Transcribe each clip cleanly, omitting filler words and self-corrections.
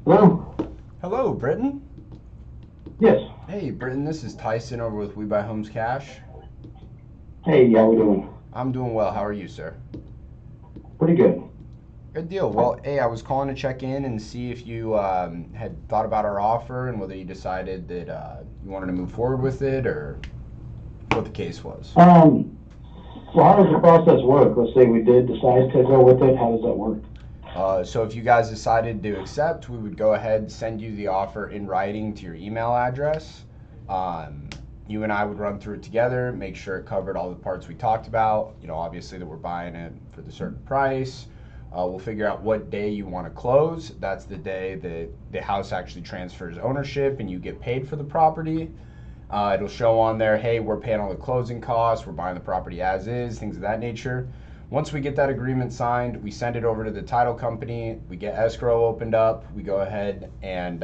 Hello? Hello, Britton. Yes. Hey, Britton, this is Tyson over with We Buy Homes Cash. Hey, how we doing? I'm doing well. How are you, sir? Pretty good. Good deal. Well, hey, I was calling to check in and see if you had thought about our offer and whether you decided that you wanted to move forward with it or what the case was. So how does the process work? Let's say we did decide to go with it. How does that work? So if you guys decided to accept, we would go ahead and send you the offer in writing to your email address. Um, you and I would run through it together, make sure it covered all the parts we talked about. Obviously that we're buying it for the certain price. We'll figure out what day you want to close. That's the day that the house actually transfers ownership and you get paid for the property. It'll show on there, hey, we're paying all the closing costs, we're buying the property as is, things of that nature. Once we get that agreement signed, we send it over to the title company, we get escrow opened up, we go ahead and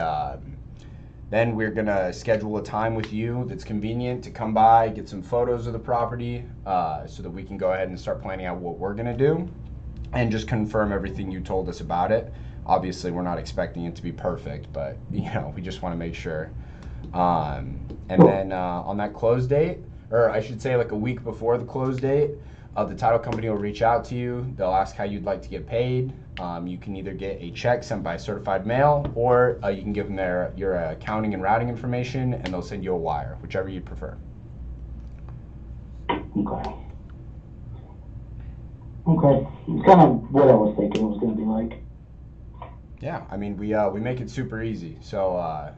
then we're gonna schedule a time with you that's convenient to come by, get some photos of the property so that we can go ahead and start planning out what we're gonna do and just confirm everything you told us about it. Obviously, we're not expecting it to be perfect, but we just want to make sure. And then on that close date, or I should say like a week before the close date, the title company will reach out to you. They'll ask how you'd like to get paid. You can either get a check sent by certified mail, or you can give them your accounting and routing information, and they'll send you a wire, whichever you prefer. Okay. Okay. It's kind of what I was thinking it was going to be like. Yeah, I mean we make it super easy. So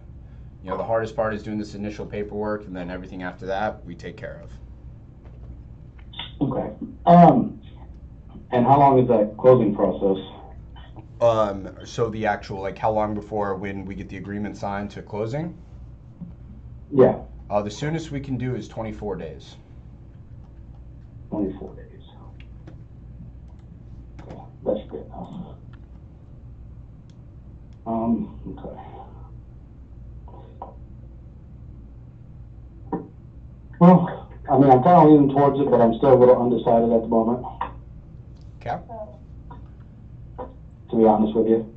the hardest part is doing this initial paperwork, and then everything after that we take care of. Okay. And how long is that closing process? So the actual, like, how long before when we get the agreement signed to closing? Yeah, The soonest we can do is 24 days. 24 days. Okay, that's good enough. Okay. Well, I mean, I'm kind of leaning towards it, but I'm still a little undecided at the moment, Okay, to be honest with you.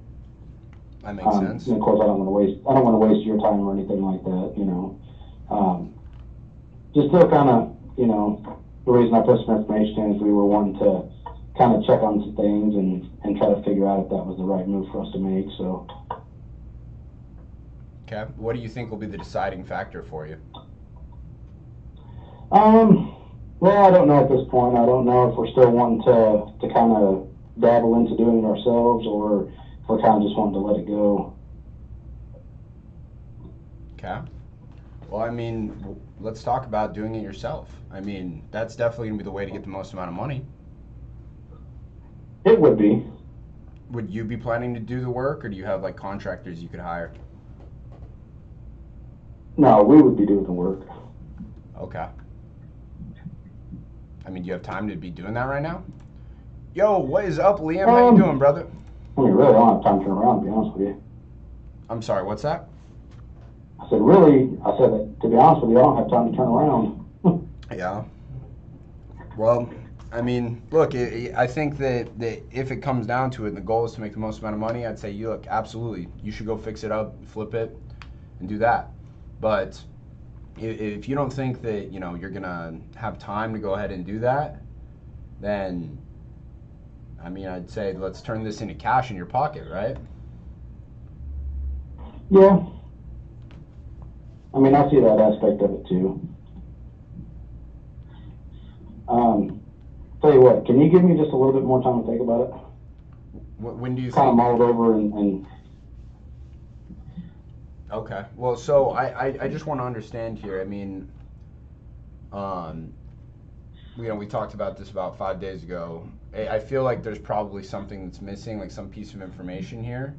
that makes sense. And of course, I don't want to waste your time or anything like that. Just still kind of, the reason I put some information in is we were wanting to kind of check on some things and try to figure out if that was the right move for us to make. So, Okay, what do you think will be the deciding factor for you? well, I don't know at this point. I don't know if we're still wanting to kind of dabble into doing it ourselves, or if we're kind of just wanting to let it go. Okay, well, I mean, let's talk about doing it yourself. I mean, that's definitely gonna be the way to get the most amount of money. It would be. Would you be planning to do the work, or do you have like contractors you could hire? No, we would be doing the work. Okay. I mean, do you have time to be doing that right now? Yo, what is up, Liam? How you doing, brother? I mean, really, I don't have time to turn around, to be honest with you. I'm sorry, what's that? I said, really, I said that, to be honest with you, I don't have time to turn around. Yeah. Well, I mean, look, I think that if it comes down to it and the goal is to make the most amount of money, I'd say, you look, absolutely, you should go fix it up, flip it, and do that. But if you don't think that, you're going to have time to go ahead and do that, then, I mean, I'd say let's turn this into cash in your pocket, right? Yeah. I mean, I see that aspect of it too. Tell you what, can you give me just a little bit more time to think about it? When do you Kind of think? mull it over and Okay. Well, so I just want to understand here. I mean, um, we talked about this about 5 days ago. I feel like there's probably something that's missing, like some piece of information here.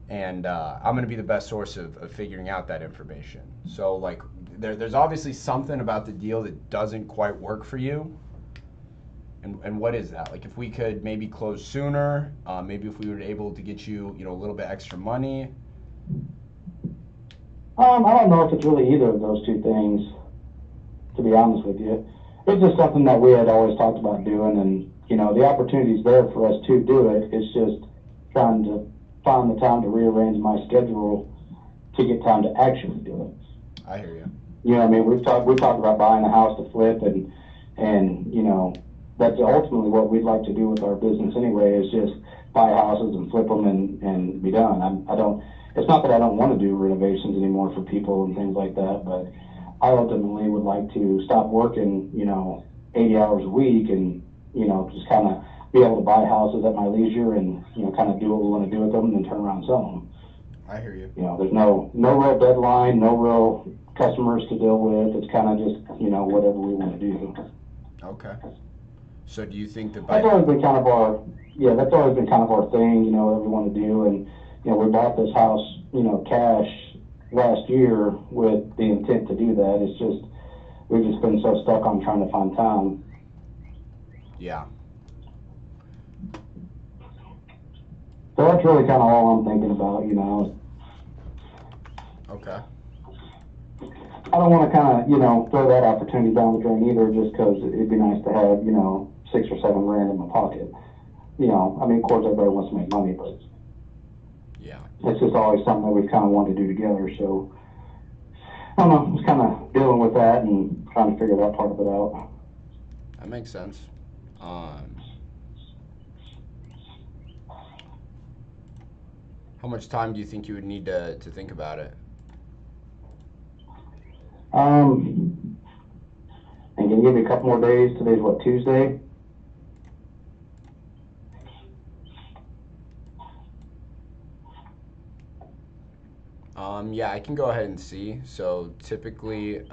And I'm going to be the best source of figuring out that information. So, like, there's obviously something about the deal that doesn't quite work for you. And what is that? Like, if we could maybe close sooner, maybe if we were able to get you, a little bit extra money. I don't know if it's really either of those two things, to be honest with you. It's just something that we had always talked about doing, and the opportunity's there for us to do it. It's just trying to find the time to rearrange my schedule to get time to actually do it. I hear you. You know, I mean, we talked about buying a house to flip, and you know, that's ultimately what we'd like to do with our business anyway. Is just buy houses and flip them and be done. I don't. It's not that I don't want to do renovations anymore for people and things like that, but I ultimately would like to stop working, you know, 80 hours a week and, you know, just kind of be able to buy houses at my leisure and, you know, kind of do what we want to do with them and then turn around and sell them. I hear you. You know, there's no real deadline, no real customers to deal with. It's kind of just, you know, whatever we want to do. Okay. So do you think that That's always been kind of our, that's always been kind of our thing, you know, what we want to do. And, you know, we bought this house, you know, cash last year with the intent to do that. It's just, we've just been so stuck on trying to find time. Yeah. So that's really kind of all I'm thinking about, you know. Okay. I don't want to kind of, you know, throw that opportunity down the drain either, just because it'd be nice to have, you know, $6 or $7 grand in my pocket. You know, I mean, of course, everybody wants to make money, but yeah, it's just always something that we've kind of wanted to do together. So I don't know, just kind of dealing with that and trying to figure that part of it out. That makes sense. How much time do you think you would need to think about it? And can you give me a couple more days? Today's what, Tuesday? Yeah, I can go ahead and see. So typically we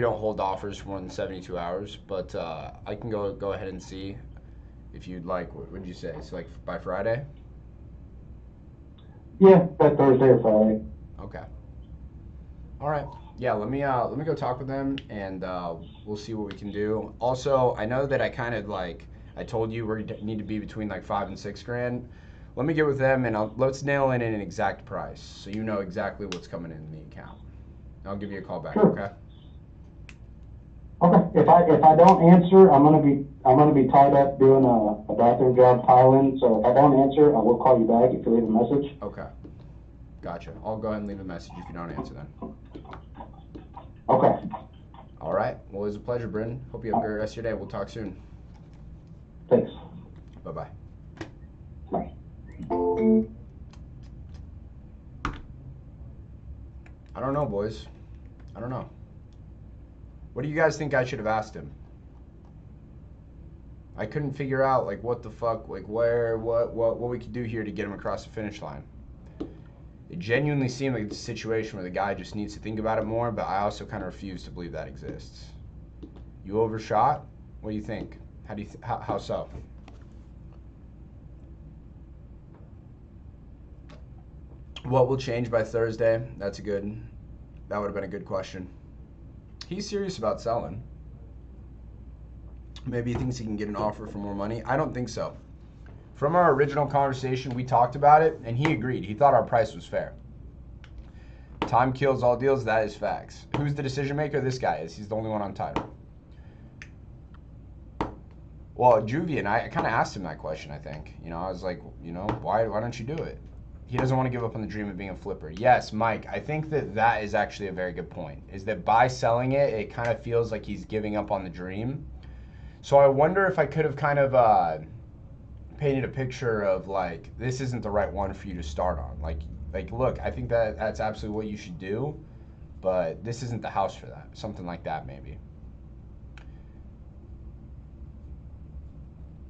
don't hold offers for more than 72 hours, but I can go ahead and see if you'd like. What would you say? It's like by Friday? Yeah, by Thursday or Friday. Okay. All right. Yeah, let me go talk with them and we'll see what we can do. Also, I know that I told you we need to be between like 5 and 6 grand. Let me get with them and let's nail in an exact price so you know exactly what's coming in the account. I'll give you a call back. Sure. Okay. Okay. If I don't answer, I'm gonna be tied up doing a bathroom job tiling. So if I don't answer, I will call you back if you leave a message. Okay. Gotcha. I'll go ahead and leave a message if you don't answer then. Okay. All right. Well, it was a pleasure, Brendan. Hope you have a great rest of your day. We'll talk soon. Thanks. Bye-bye. Bye. I don't know, boys. I don't know. What do you guys think I should have asked him? I couldn't figure out like what the fuck, like where, what we could do here to get him across the finish line. It genuinely seemed like it's a situation where the guy just needs to think about it more, but I also kind of refuse to believe that exists. You overshot? What do you think? How so? What will change by Thursday? That would have been a good question. He's serious about selling. Maybe he thinks he can get an offer for more money. I don't think so. From our original conversation, we talked about it, and he agreed. He thought our price was fair. Time kills all deals. That is facts. Who's the decision maker? This guy is. He's the only one on title. Well, Juvian, I kind of asked him that question, I think. You know, I was like, you know, why don't you do it? He doesn't want to give up on the dream of being a flipper. Yes, Mike, I think that is actually a very good point. Is that by selling it, it kind of feels like he's giving up on the dream. So I wonder if I could have kind of painted a picture of like, this isn't the right one for you to start on. Like look, I think that's absolutely what you should do, but this isn't the house for that. Something like that, maybe.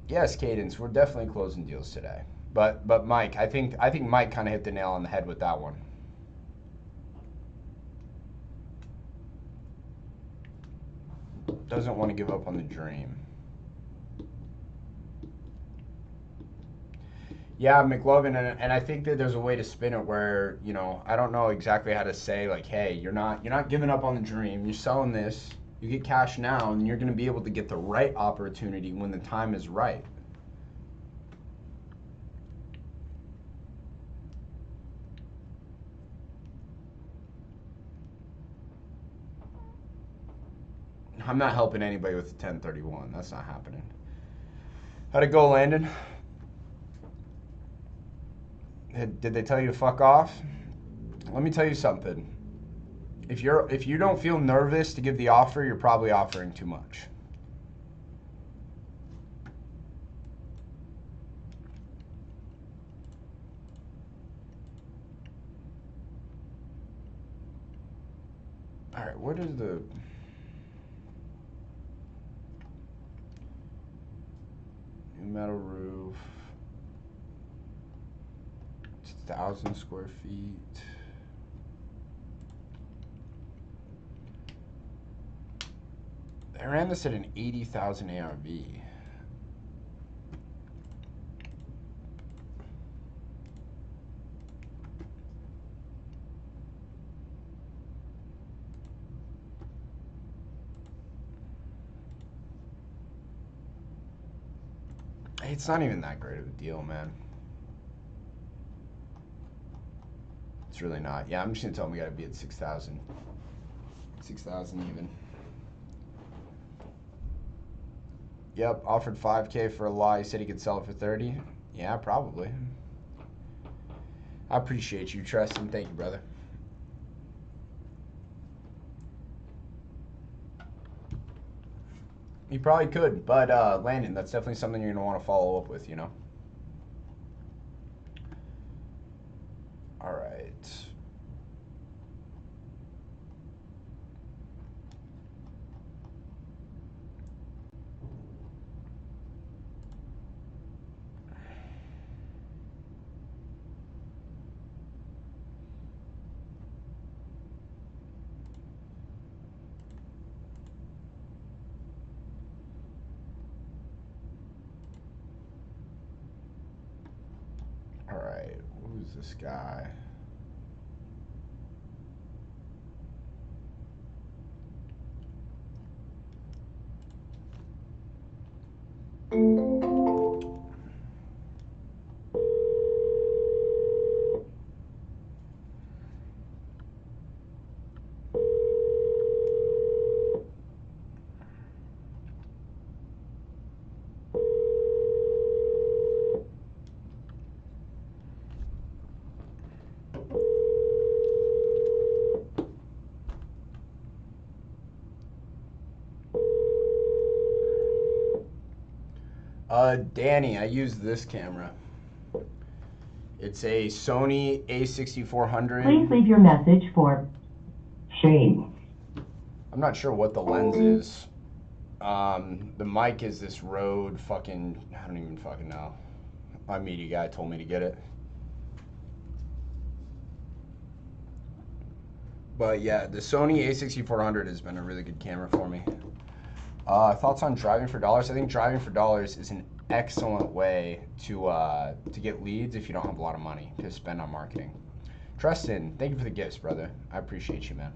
Yes, Cadence, we're definitely closing deals today. But Mike, I think Mike kind of hit the nail on the head with that one. Doesn't want to give up on the dream. Yeah, McLovin, and I think that there's a way to spin it where, you know, I don't know exactly how to say like, hey, you're not giving up on the dream. You're selling this. You get cash now, and you're going to be able to get the right opportunity when the time is right. I'm not helping anybody with the 1031. That's not happening. How'd it go, Landon? Did they tell you to fuck off? Let me tell you something. If you don't feel nervous to give the offer, you're probably offering too much. All right, what is the new metal roof? It's 1,000 square feet. I ran this at an 80,000 ARV. It's not even that great of a deal, man. It's really not. Yeah, I'm just gonna tell him we gotta be at 6,000. 6,000 even. Yep, offered 5K for a lot. He said he could sell it for 30. Yeah, probably. I appreciate you, Tristan. Thank you, brother. You probably could, but Landon, that's definitely something you're gonna want to follow up with, you know. All right. All right. Who's this guy? Danny, I use this camera. It's a Sony A6400. Please leave your message for Shane. I'm not sure what the lens is. The mic is this Rode fucking, I don't even fucking know. My media guy told me to get it. But yeah, the Sony A6400 has been a really good camera for me. Thoughts on driving for dollars? I think driving for dollars is an excellent way to get leads if you don't have a lot of money to spend on marketing. Tristan, thank you for the gifts, brother. I appreciate you, man.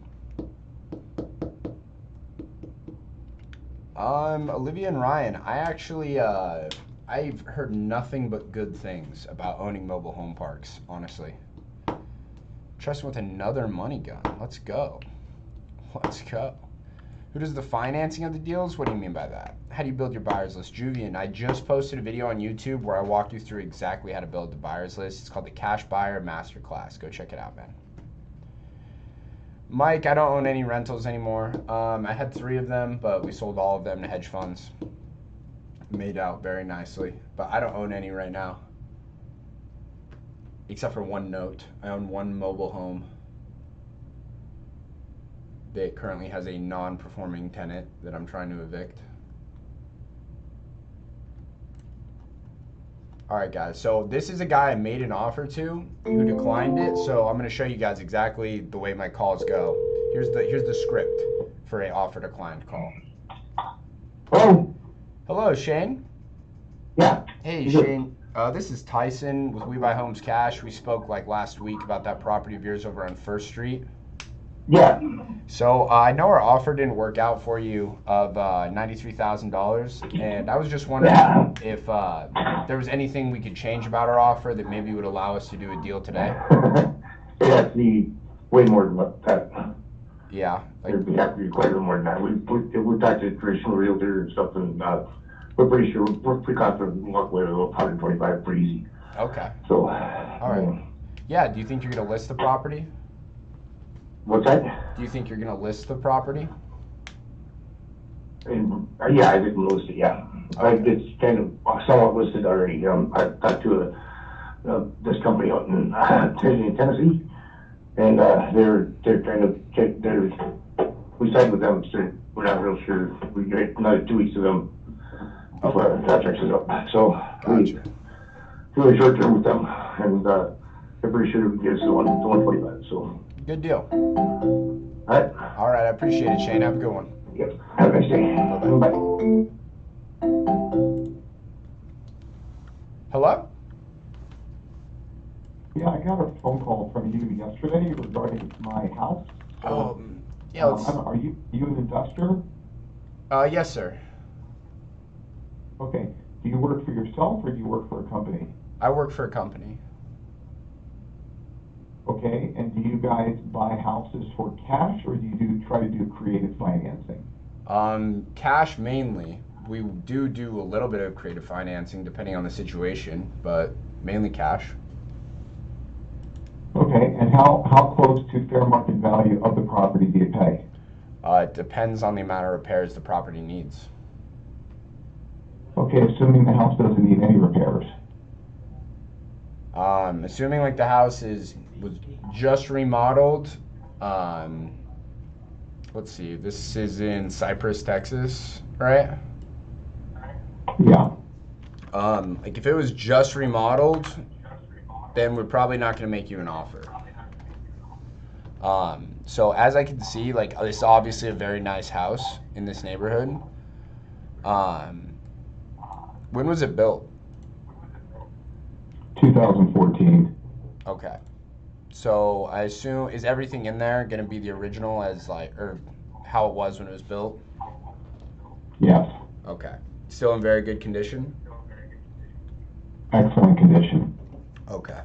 Olivia and Ryan, I actually, I've heard nothing but good things about owning mobile home parks, honestly. Tristan with another money gun. Let's go. Let's go. Who does the financing of the deals? What do you mean by that? How do you build your buyers list? Juvian, I just posted a video on YouTube where I walked you through exactly how to build the buyers list. It's called the Cash Buyer Masterclass. Go check it out, man. Mike, I don't own any rentals anymore. I had 3 of them, but we sold all of them to hedge funds. Made out very nicely, but I don't own any right now. Except for one note. I own one mobile home that currently has a non-performing tenant that I'm trying to evict. All right, guys, so this is a guy I made an offer to who declined it, so I'm gonna show you guys exactly the way my calls go. Here's the script for a offer declined call. Oh, Hello, Shane. yeah. Hey, Shane. This is Tyson with We Buy Homes Cash. We spoke like last week about that property of yours over on First Street. Yeah. So I know our offer didn't work out for you of $93,000, and I was just wondering if there was anything we could change about our offer that maybe would allow us to do a deal today. It has to be way more than that. Yeah. Like, It has to be quite a little more than that. We've talked to a traditional realtor and stuff, and we're pretty sure, we're pretty confident we'll walk away with 125 pretty easy. okay. So, All right. Yeah, do you think you're going to list the property? What's that? Do you think you're going to list the property? And, yeah, I didn't list it, yeah. Okay. It's kind of somewhat listed already. I talked to this company out in Tennessee, and they're kind of, we signed with them, so we're not real sure. We get another 2 weeks of them before our contract is up. So Gotcha. really short term with them, and they're pretty sure we can get us the 125. So Good deal. all right, All right, I appreciate it, Shane. Have a good one. yep. Have a nice day. Bye-bye. Bye. Hello? Yeah, I got a phone call from you yesterday regarding my house. Yeah, let's, Are you an investor? yes, sir. Okay. Do you work for yourself or do you work for a company? I work for a company. Okay. And do you guys buy houses for cash or do you try to do creative financing? Cash mainly. We do a little bit of creative financing depending on the situation, but mainly cash. Okay. And how close to fair market value of the property do you pay? It depends on the amount of repairs the property needs. Okay, assuming the house doesn't need any repairs. Assuming like the house was just remodeled. Let's see, this is in Cypress, Texas, right? Yeah. Like if it was just remodeled, then we're probably not going to make you an offer. So as I can see, like this is obviously a very nice house in this neighborhood. When was it built? 2014. Okay. So I assume, is everything in there going to be the original as like, or how it was when it was built? Yes. Okay. Still in very good condition? Excellent condition. Okay.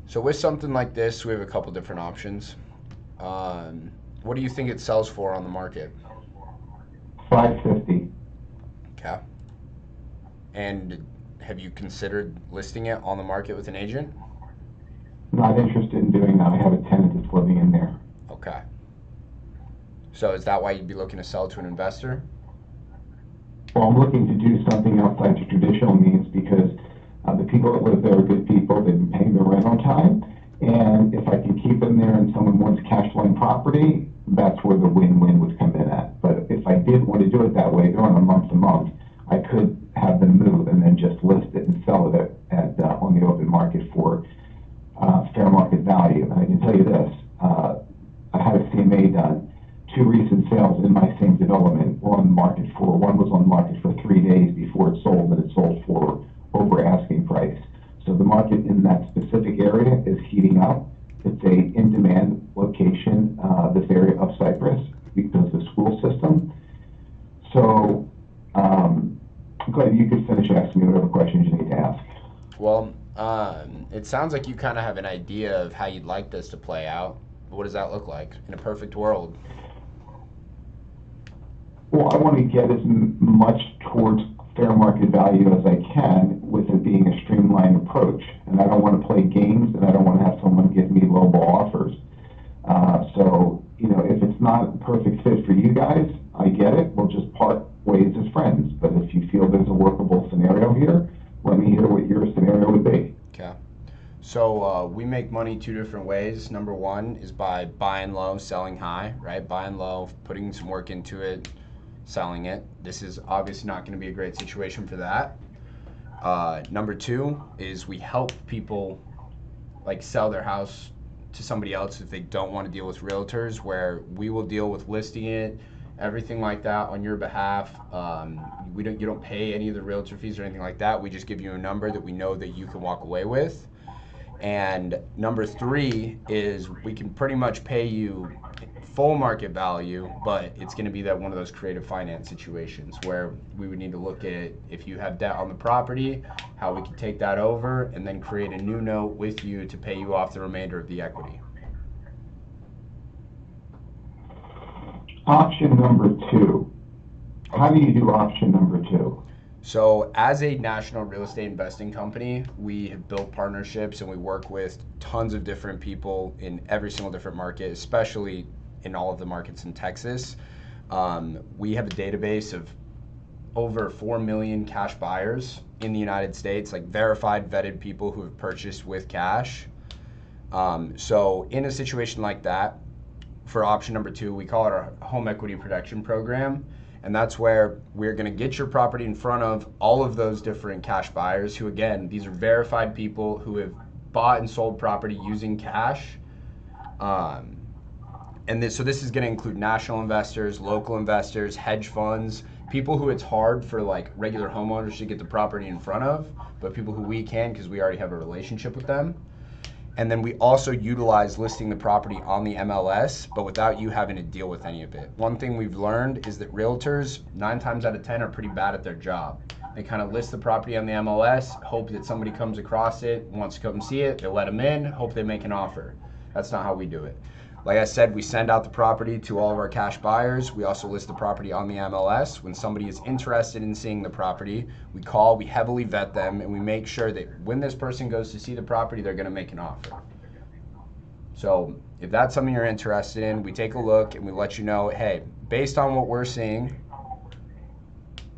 So with something like this, we have a couple different options. What do you think it sells for on the market? $550. Okay. And have you considered listing it on the market with an agent? Not interested in doing that. I have a tenant that's living in there. Okay. So is that why you'd be looking to sell to an investor? Well, I'm looking to do something outside the traditional means because the people that live there are good people. They've been paying their rent on time. And if I can keep them there and someone wants cash flowing property, that's where the win-win would come in at. But if I did want to do it that way, go on a month-to-month, I could have them move and then just list it and sell it on the open market for fair market value. And I can tell you this, I had a CMA done. 2 recent sales in my same development were on the market for, one was on the market for 3 days before it sold, and it sold for over asking price. So the market in that specific area is heating up. It's a in-demand location, this area of Cyprus, because of the school system. So, go ahead, you could finish asking me whatever questions you need to ask. Well, it sounds like you kind of have an idea of how you'd like this to play out. What does that look like in a perfect world? Well, I want to get as much towards fair market value as I can with it being a streamlined approach. And I don't want to play games, and I don't want to have someone give me lowball offers. So, if it's not a perfect fit for you guys, I get it. We'll just part ways as friends. But if you feel there's a workable scenario here, let me hear what your scenario would be. Okay. So we make money 2 different ways. Number one is by buying low, selling high, right? Buying low, putting some work into it, selling it. This is obviously not going to be a great situation for that. Number 2 is we help people like sell their house to somebody else if they don't want to deal with realtors, where we will deal with listing it, everything like that on your behalf. You don't pay any of the realtor fees or anything like that. We just give you a number that we know that you can walk away with. And number 3 is we can pretty much pay you full market value, but it's going to be that one of those creative finance situations where we would need to look at if you have debt on the property, how we can take that over and then create a new note with you to pay you off the remainder of the equity. Option number 2. How do you do option number 2? So as a national real estate investing company, we have built partnerships and we work with tons of different people in every single different market, especially in all of the markets in Texas. We have a database of over 4 million cash buyers in the United States, like verified, vetted people who have purchased with cash. So in a situation like that, for option number 2, we call it our home equity protection program. And that's where we're going to get your property in front of all of those different cash buyers who, again, these are verified people who have bought and sold property using cash. So this is going to include national investors, local investors, hedge funds, people who it's hard for like regular homeowners to get the property in front of, but people who we can because we already have a relationship with them. And then we also utilize listing the property on the MLS, but without you having to deal with any of it. One thing we've learned is that realtors, 9 times out of 10, are pretty bad at their job. They kind of list the property on the MLS, hope that somebody comes across it, wants to come see it, they let them in, hope they make an offer. That's not how we do it. Like I said, we send out the property to all of our cash buyers. We also list the property on the MLS. When somebody is interested in seeing the property, we call, we heavily vet them, and we make sure that when this person goes to see the property, they're going to make an offer. So if that's something you're interested in, we take a look and we let you know, hey, based on what we're seeing,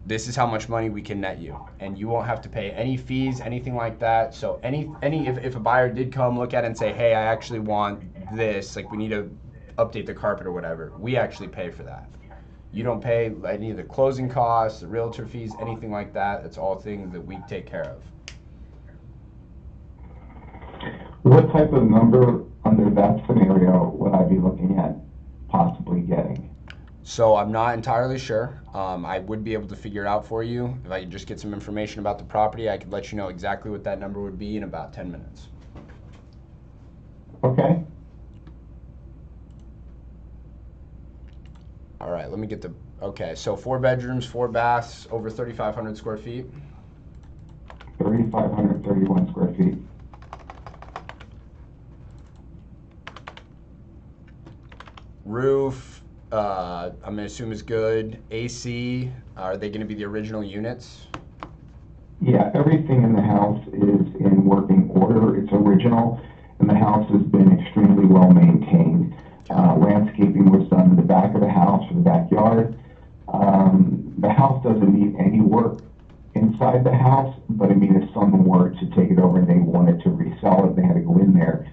this is how much money we can net you, and you won't have to pay any fees, anything like that. So if a buyer did come look at it and say, hey, I actually want this, like we need to update the carpet or whatever, we actually pay for that. You don't pay any of the closing costs, the realtor fees, anything like that. It's all things that we take care of. What type of number under that scenario would I be looking at possibly getting? So I'm not entirely sure. I would be able to figure it out for you. If I could just get some information about the property, I could let you know exactly what that number would be in about 10 minutes. Okay. All right, let me get okay, so 4 bedrooms, 4 baths, over 3,500 square feet. 3,531 square feet. Roof, I'm going to assume is good. AC, are they going to be the original units? Yeah, everything in the house is in working order. It's original, and the house has been extremely well maintained. Landscaping was done in the back of the house for the backyard. The house doesn't need any work inside the house, but I mean, if someone were to take it over and they wanted to resell it, they had to go in there.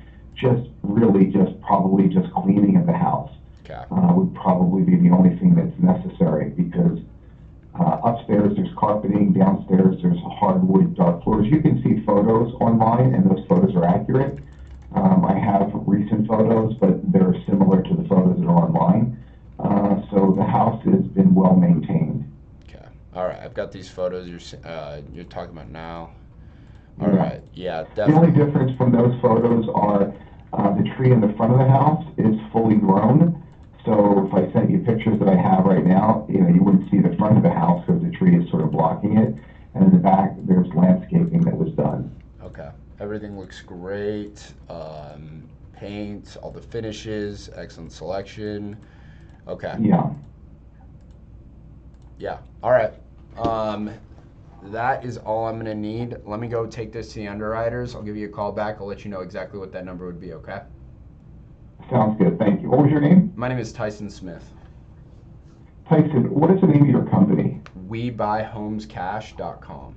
Probably just cleaning of the house would probably be the only thing that's necessary, because upstairs there's carpeting, downstairs there's hardwood dark floors. You can see photos online, and those photos are accurate. I have recent photos, but they're similar to the photos that are online. So the house has been well maintained. Okay. All right. I've got these photos you're talking about now. All right. Yeah, definitely. The only difference from those photos are the tree in the front of the house is fully grown. So if I sent you pictures that I have right now, you wouldn't see the front of the house because the tree is sort of blocking it. And in the back, there's landscaping that was done. Okay. Everything looks great. Paint, all the finishes, excellent selection. Okay. Yeah. Yeah. All right. That is all I'm going to need. Let me go take this to the underwriters. I'll give you a call back. I'll let you know exactly what that number would be, okay? Sounds good. Thank you. What was your name? My name is Tyson Smith. Tyson, what is the name of your company? WeBuyHomesCash.com.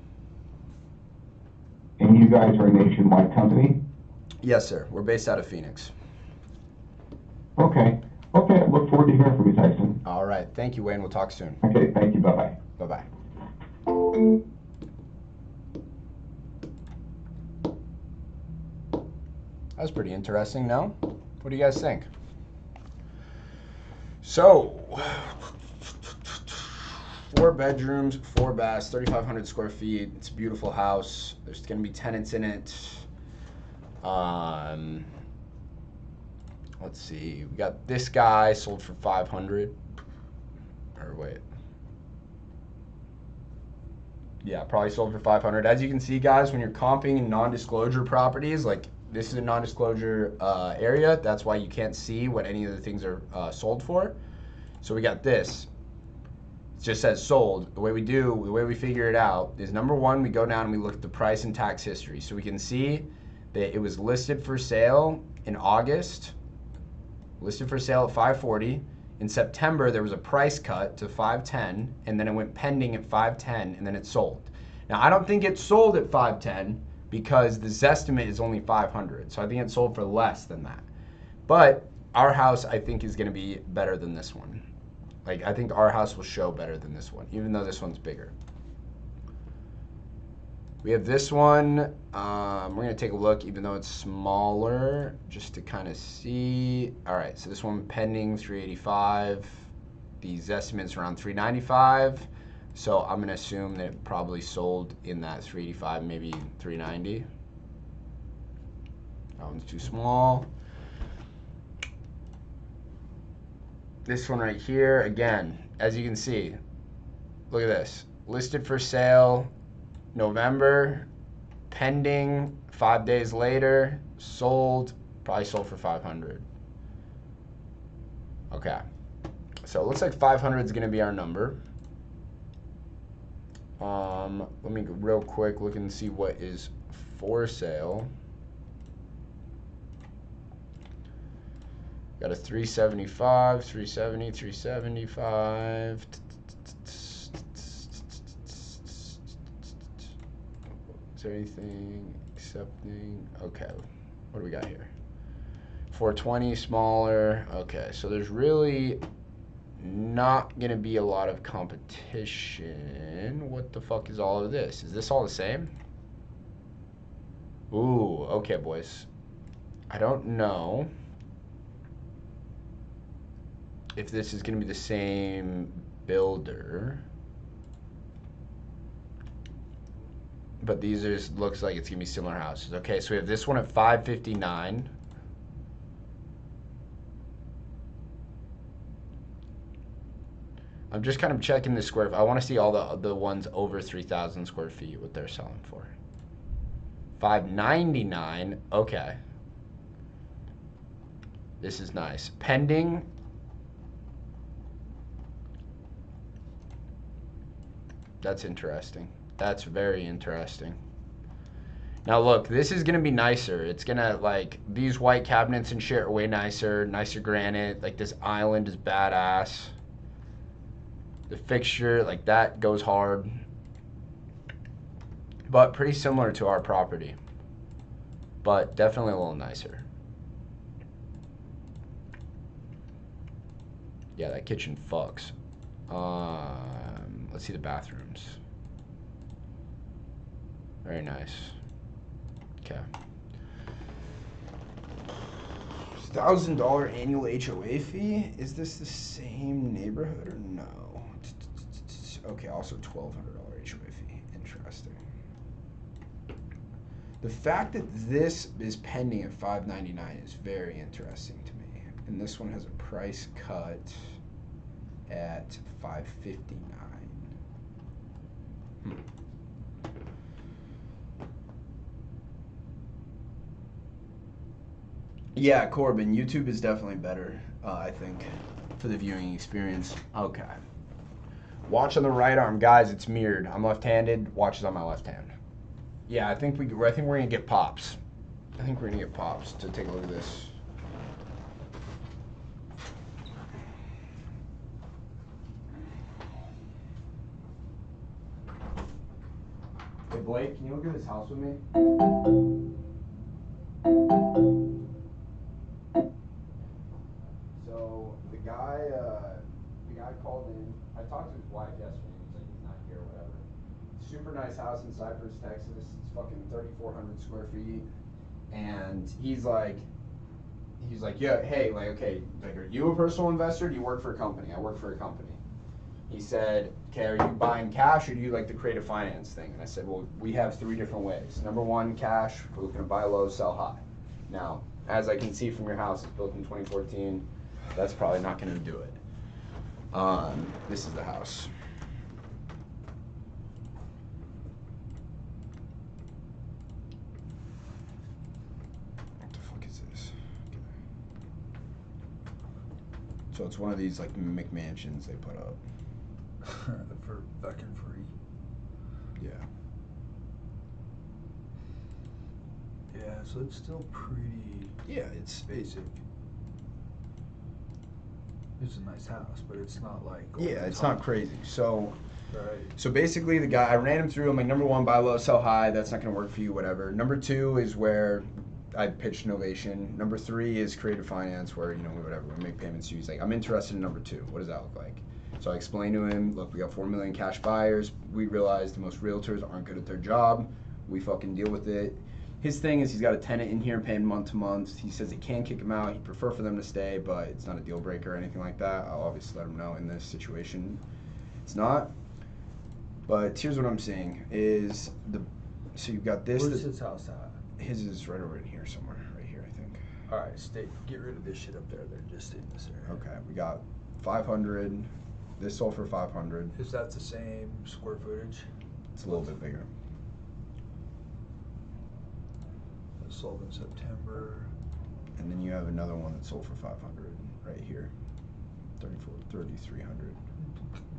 And you guys are a nationwide company? Yes, sir. We're based out of Phoenix. Okay. Okay. I look forward to hearing from you, Tyson. All right. Thank you, Wayne. We'll talk soon. Okay. Thank you. Bye-bye. Bye-bye. That was pretty interesting, no? What do you guys think? So, 4 bedrooms, 4 baths, 3,500 square feet. It's a beautiful house. There's going to be tenants in it. Let's see. We got this guy sold for 500. Or wait. Yeah, probably sold for 500. As you can see, guys, when you're comping in non-disclosure properties, like this is a non-disclosure area. That's why you can't see what any of the things are sold for. So we got this. It just says sold. The way we figure it out is number one, we go down and we look at the price and tax history. So we can see that it was listed for sale in August, listed for sale at 540. In September, there was a price cut to 510, and then it went pending at 510, and then it sold. Now, I don't think it sold at 510 because the Zestimate is only 500, so I think it sold for less than that. But our house, I think, is going to be better than this one. Like, I think our house will show better than this one, even though this one's bigger. We have this one. We're going to take a look, even though it's smaller, just to kind of see. All right, so this one pending 385. These estimates around 395. So I'm going to assume that it probably sold in that 385, maybe 390. That one's too small. This one right here, again, as you can see, look at this. Listed for sale November, pending 5 days later, sold, probably sold for 500. Okay, so it looks like 500 is going to be our number. Let me go real quick look and see what is for sale. Got a 375, 370, 375. Is there anything accepting? Okay, what do we got here? 420, smaller. Okay, so there's really not gonna be a lot of competition. What the fuck is all of this? Is this all the same? Ooh, okay, boys. I don't know if this is gonna be the same builder, but these are just, looks like it's gonna be similar houses. Okay, so we have this one at 559. I'm just kind of checking the square. I want to see all the ones over 3,000 square feet, what they're selling for. 599. Okay. This is nice. Pending. That's interesting. That's very interesting. Now look, this is gonna be nicer. It's gonna, like, these white cabinets and shit are way nicer. Nicer granite. Like, this island is badass. The fixture, like, that goes hard. But pretty similar to our property. But definitely a little nicer. Yeah, that kitchen fucks. Let's see the bathrooms. Very nice. Okay. $1,000 annual HOA fee? Is this the same neighborhood or no? Okay, also $1,200 HOA fee. Interesting. The fact that this is pending at $599 is very interesting to me. And this one has a price cut at $559. Yeah, Corbin, YouTube is definitely better, I think, for the viewing experience. Okay. Watch on the right arm, guys. It's mirrored. I'm left-handed. Watch is on my left hand. Yeah, I think we're gonna get pops. I think we're gonna get pops to take a look at this. Hey Blake, can you look at this house with me? So the guy called in. I talked to his wife yesterday. He's like, he's not here, whatever. Super nice house in Cypress, Texas. It's fucking 3,400 square feet. And he's like, yeah, hey, like, okay, like, are you a personal investor? Do you work for a company? I work for a company. He said, okay, are you buying cash or do you like the creative finance thing? And I said, well, we have 3 different ways. Number one, cash. We're looking to buy low, sell high. Now, as I can see from your house, it's built in 2014. That's probably not going to do it. This is the house. What the fuck is this? Okay. So it's one of these like McMansions they put up. for fucking free. Yeah. Yeah, so it's still pretty Yeah, it's basic. It's a nice house, but it's not like yeah, it's not crazy. So right. So basically, the guy, I ran him through. I'm like, number one, buy low, sell high. That's not going to work for you, whatever. Number two is where I pitched innovation. Number three is creative finance, where, whatever, we make payments to you. He's like, I'm interested in number two. What does that look like? So I explained to him, look, we got 4 million cash buyers. We realized most realtors aren't good at their job. We fucking deal with it. His thing is he's got a tenant in here and paying month to month. He says it can kick him out. He'd prefer for them to stay, but it's not a deal breaker or anything like that. I'll obviously let him know in this situation. It's not. But here's what I'm saying is so you've got this. Where's his house at? His is right over in here somewhere, right here, I think. All right, get rid of this shit up there. They're just in this area. Okay, we got 500. This sold for 500. Is that the same square footage? It's a little bit bigger. That sold in September. And then you have another one that sold for 500 right here. 3,300.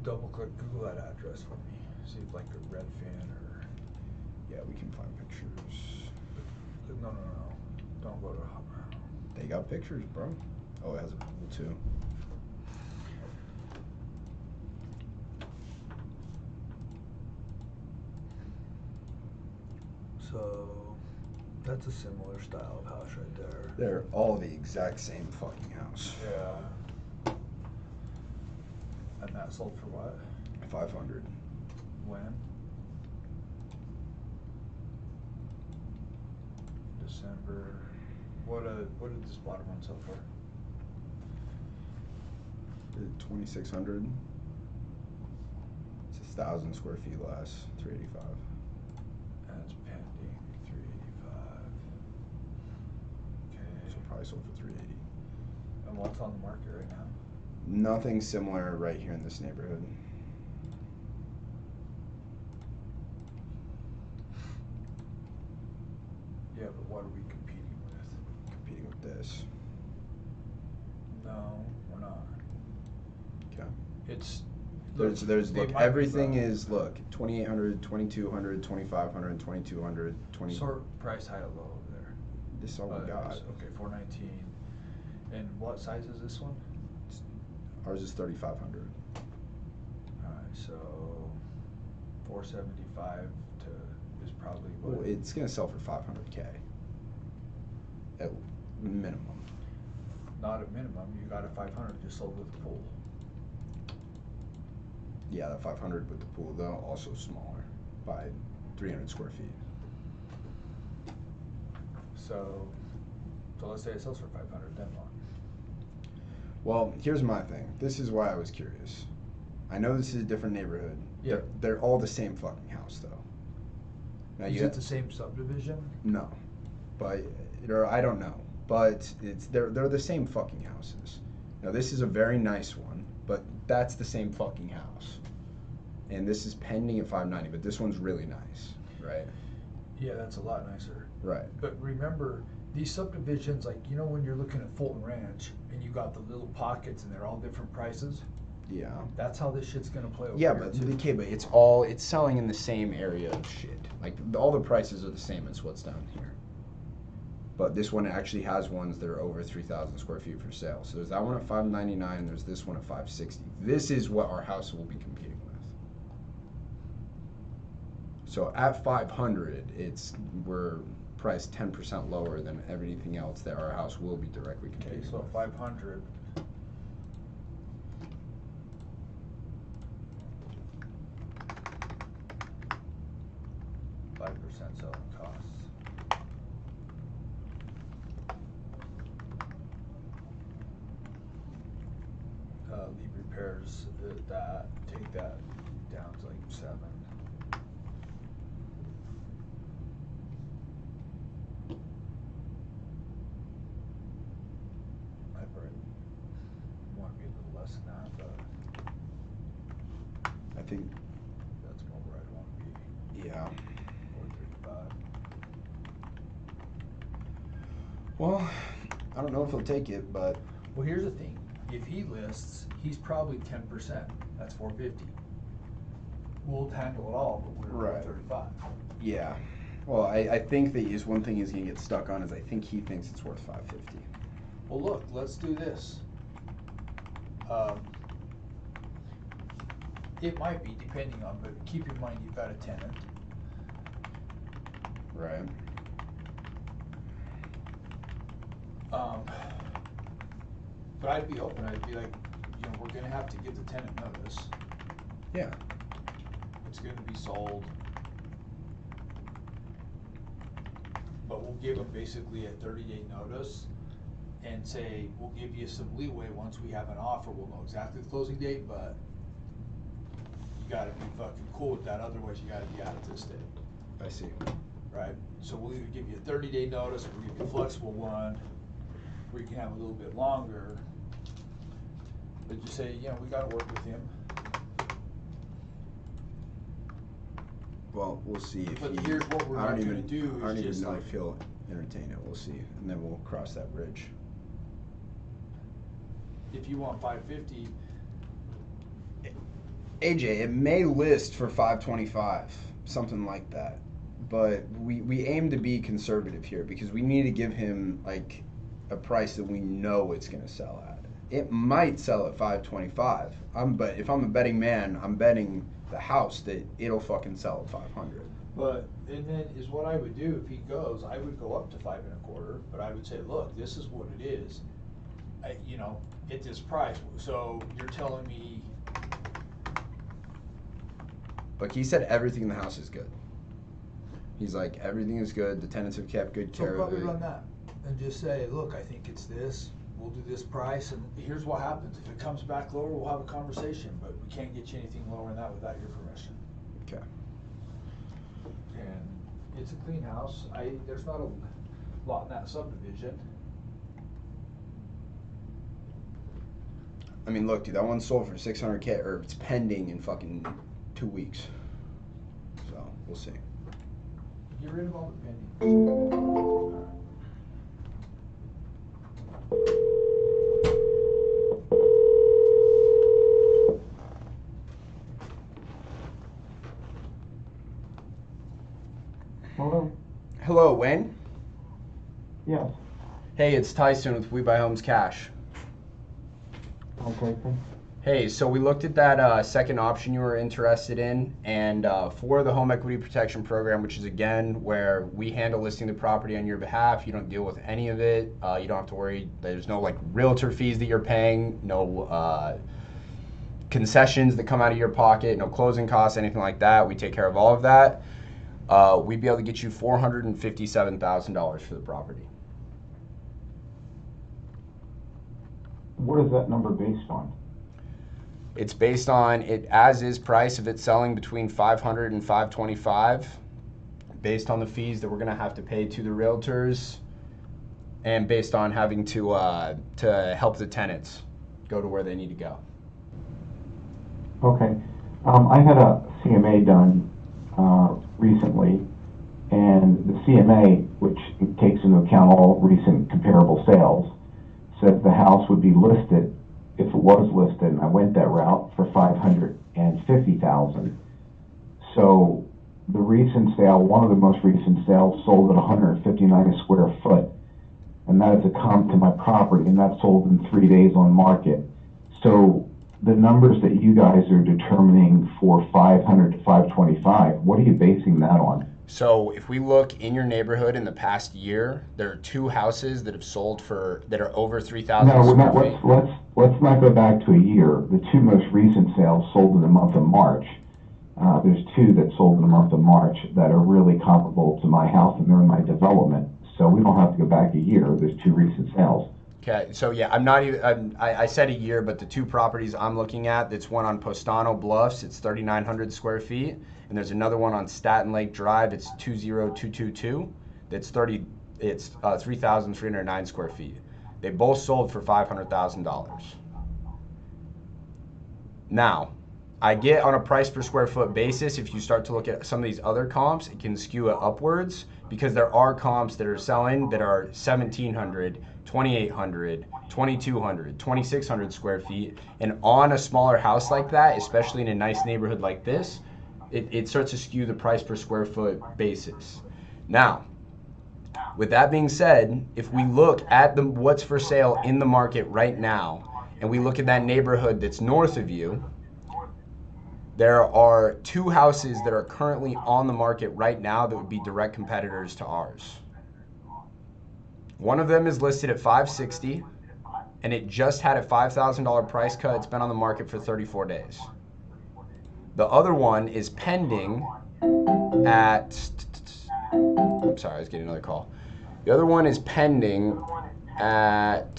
Double click Google that address for me. See if like a Redfin or. Yeah, we can find pictures. No. Don't go to. They got pictures, bro. Oh, it has a pool too. So, that's a similar style of house right there. They're all the exact same fucking house. Yeah. And that sold for what? 500. When? December. What did this bottom one sell for? 2,600. It's 1,000 square feet less. 385. That's pending. 385. Okay. So probably sold for 380. And what's on the market right now? Nothing similar right here in this neighborhood. Yeah, but what are we competing with? Competing with this. No, we're not. Okay. It's There's they look, might be everything the- is, look, 2,800, 2,200, 2,500, 2,200, 20. Sort price high to low over there. This is all we got. Okay, 419. And what size is this one? Ours is 3,500. Alright, so 475 is probably what? Well, it's gonna sell for 500K. At minimum. Not a minimum. You got a 500 just sold with the pool. Yeah, that 500 with the pool though, also smaller by 300 square feet. So let's say it sells for 500. Then what? Well, here's my thing. This is why I was curious. I know this is a different neighborhood. Yeah. They're all the same fucking house though. Now Is it the same subdivision? No, but or I don't know, but they're the same fucking houses. Now this is a very nice one, but that's the same fucking house, and this is pending at 590. But this one's really nice, right? Yeah, that's a lot nicer. Right. But remember, these subdivisions, like, you know, when you're looking at Fulton Ranch and you got the little pockets and they're all different prices, Yeah. that's how this shit's gonna play over Yeah, here, but too. okay, but it's selling in the same area of shit. Like all the prices are the same as what's down here. But this one actually has ones that are over 3,000 square feet for sale. So there's that one at 599. There's this one at 560. This is what our house will be competing with. So at 500, we're priced 10% lower than everything else that our house will be directly competing Okay, so with. 500. % selling costs. Lead repairs, take that down to like 7. I probably want to be a little less than that, but I think, that's more where I'd want to be. yeah. 435. Well, I don't know if he'll take it, but Well, here's the thing. If he lists, he's probably 10%. That's 450. we'll handle it all, but we're Right. 35. Yeah. Well, I think that is one thing he's gonna get stuck on is I think he thinks it's worth 550. Well, look, let's do this. It might be, depending on, but keep in mind you've got a tenant. Right. But I'd be open, I'd be like, you know, we're gonna have to give the tenant notice. Yeah. It's gonna be sold. But we'll give them basically a 30-day notice and say, we'll give you some leeway once we have an offer. We'll know exactly the closing date, but you gotta be fucking cool with that, otherwise you gotta be out of this state, I see. right? So we'll either give you a 30-day notice, or we'll give you a flexible one, where you can have a little bit longer. But you say, you know, we gotta work with him. Well, we'll see if But he. here's what we're I don't not gonna even- do I don't is even just know like- if he'll entertain it. We'll see, and then we'll cross that bridge. If you want 550, AJ, it may list for 525, something like that. But we aim to be conservative here because we need to give him like a price that we know it's gonna sell at. It might sell at 525. But if I'm a betting man, I'm betting the house that it'll fucking sell at 500. but, and then is what I would do if he goes, I would go up to 5 1/4, but I would say, look, this is what it is. You know, at this price, so you're telling me, Look, he said everything in the house is good. He's like, everything is good. The tenants have kept good so care of probably it. run that. And just say, look, I think it's this, we'll do this price, and here's what happens. If it comes back lower, we'll have a conversation, but we can't get you anything lower than that without your permission. Okay. And it's a clean house. There's not a lot in that subdivision. I mean, look, dude, that one sold for 600K, or it's pending in fucking 2 weeks. So we'll see. Get rid of all the pending. Hello? Hello, Wayne. Yes. Hey, it's Tyson with We Buy Homes Cash. Okay, thanks. Hey, so we looked at that second option you were interested in, and for the home equity protection program, which is again where we handle listing the property on your behalf, you don't deal with any of it. You don't have to worry. There's no like realtor fees that you're paying, no concessions that come out of your pocket, no closing costs, anything like that. We take care of all of that. We'd be able to get you $457,000 for the property. What is that number based on? It's based on it as is price if it's selling between 500 and 525, based on the fees that we're gonna have to pay to the realtors, and based on having to help the tenants go to where they need to go. Okay. I had a CMA done recently, and the CMA, which takes into account all recent comparable sales, said the house would be listed, if it was listed, and I went that route, for $550,000. So the recent sale, one of the most recent sales, sold at 159 a square foot, and that is a comp to my property, and that sold in 3 days on market. So the numbers that you guys are determining for 500 to 525, what are you basing that on? So if we look in your neighborhood in the past year, there are 2 houses that have sold that are over 3,000 No, square feet. let's not go back to a year. The 2 most recent sales sold in the month of March. There's 2 that sold in the month of March that are really comparable to my house, and they're in my development. So we don't have to go back a year. There's 2 recent sales. Okay, so yeah, I'm not even. I said a year, but the 2 properties I'm looking at, that's one on Postano Bluffs. It's 3,900 square feet, and there's another one on Staten Lake Drive. It's 20222. That's 3,309 square feet. They both sold for $500,000. Now, I get on a price per square foot basis. If you start to look at some of these other comps, it can skew it upwards because there are comps that are selling that are 1,700, 2,800, 2,200, 2,600 square feet. And on a smaller house like that, especially in a nice neighborhood like this, It starts to skew the price per square foot basis. Now, with that being said, if we look at what's for sale in the market right now, and we look at that neighborhood that's north of you, there are 2 houses that are currently on the market right now that would be direct competitors to ours. One of them is listed at $560, and it just had a $5,000 price cut. It's been on the market for 34 days. The other one is pending at, I'm sorry, I was getting another call. The other one is pending at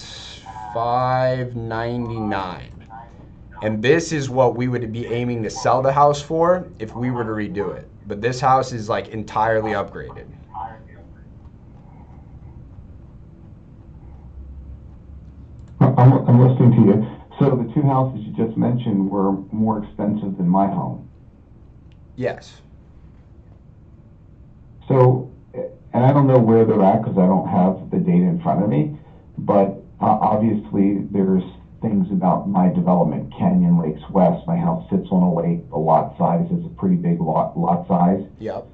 $599. And this is what we would be aiming to sell the house for if we were to redo it. But this house is like entirely upgraded. I'm listening to you. So the 2 houses you just mentioned were more expensive than my home. Yes. So, and I don't know where they're at because I don't have the data in front of me, but obviously there's things about my development, Canyon Lakes West. My house sits on a lake. The lot size is a pretty big lot size. Yep.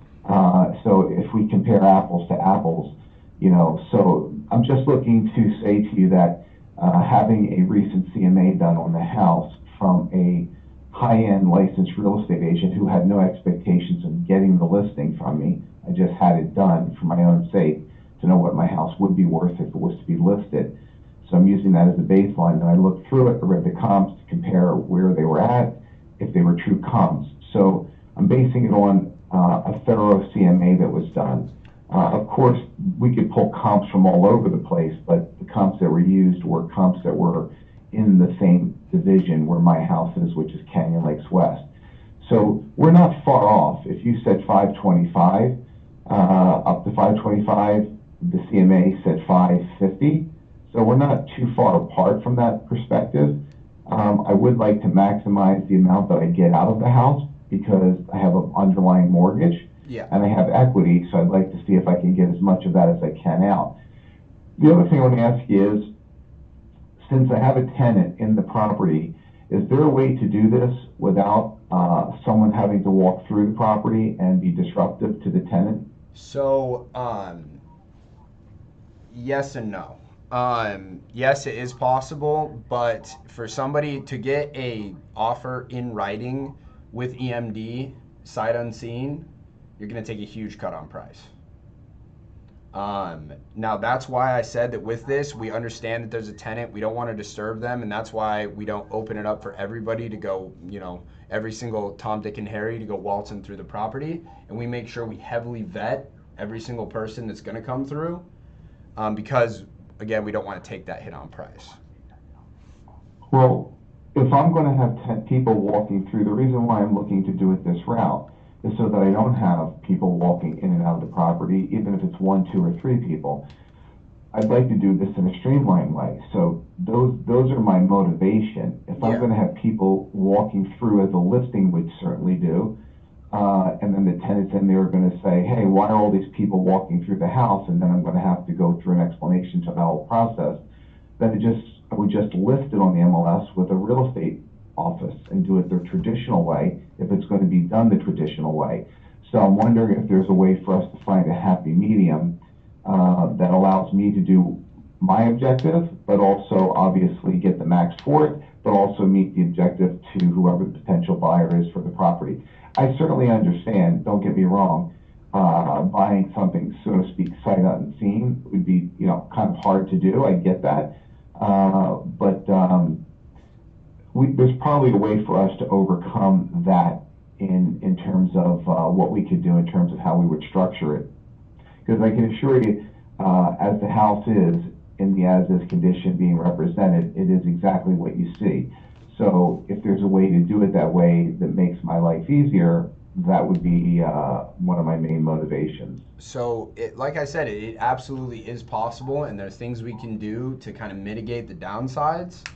So if we compare apples to apples, so I'm just looking to say to you that having a recent CMA done on the house from a high-end licensed real estate agent who had no expectations of getting the listing from me, I just had it done for my own sake to know what my house would be worth if it was to be listed. So I'm using that as a baseline. And I looked through it, I read the comps to compare where they were at, if they were true comps. So I'm basing it on a thorough CMA that was done. Of course, we could pull comps from all over the place, but the comps that were used were comps that were in the same division where my house is, which is Canyon Lakes West. So we're not far off. If you said 525, up to 525, the CMA said 550. So we're not too far apart from that perspective. I would like to maximize the amount that I get out of the house because I have an underlying mortgage. Yeah. And I have equity, so I'd like to see if I can get as much of that as I can out. The other thing I want to ask you is, since I have a tenant in the property, is there a way to do this without someone having to walk through the property and be disruptive to the tenant? So, yes and no. Yes, it is possible, but for somebody to get a offer in writing with EMD, sight unseen, you're going to take a huge cut on price. Now that's why I said that with this, we understand that there's a tenant. We don't want to disturb them, and that's why we don't open it up for everybody to go, every single Tom, Dick, and Harry to go waltzing through the property. And we make sure we heavily vet every single person that's going to come through, because, again, we don't want to take that hit on price. Well, if I'm going to have 10 people walking through, the reason why I'm looking to do it this route is so that I don't have people walking in and out of the property, even if it's 1, 2, or 3 people. I'd like to do this in a streamlined way. So those are my motivation. If I'm going to have people walking through, as a listing would certainly do, and then the tenants in there are going to say, hey, why are all these people walking through the house? And then I'm going to have to go through an explanation to the whole process. Then I would just list it on the MLS with a real estate office and do it the traditional way if it's going to be done the traditional way. So I'm wondering if there's a way for us to find a happy medium that allows me to do my objective, but also obviously get the max for it, but also meet the objective to whoever the potential buyer is for the property. I certainly understand, don't get me wrong, buying something, so to speak, sight unseen would be, kind of hard to do. I get that. But there's probably a way for us to overcome that in terms of what we could do in terms of how we would structure it. Because I can assure you, as the house is in the as-is condition being represented, it is exactly what you see. So if there's a way to do it that way that makes my life easier, that would be one of my main motivations. So, like I said, it absolutely is possible, and there's things we can do to kind of mitigate the downsides.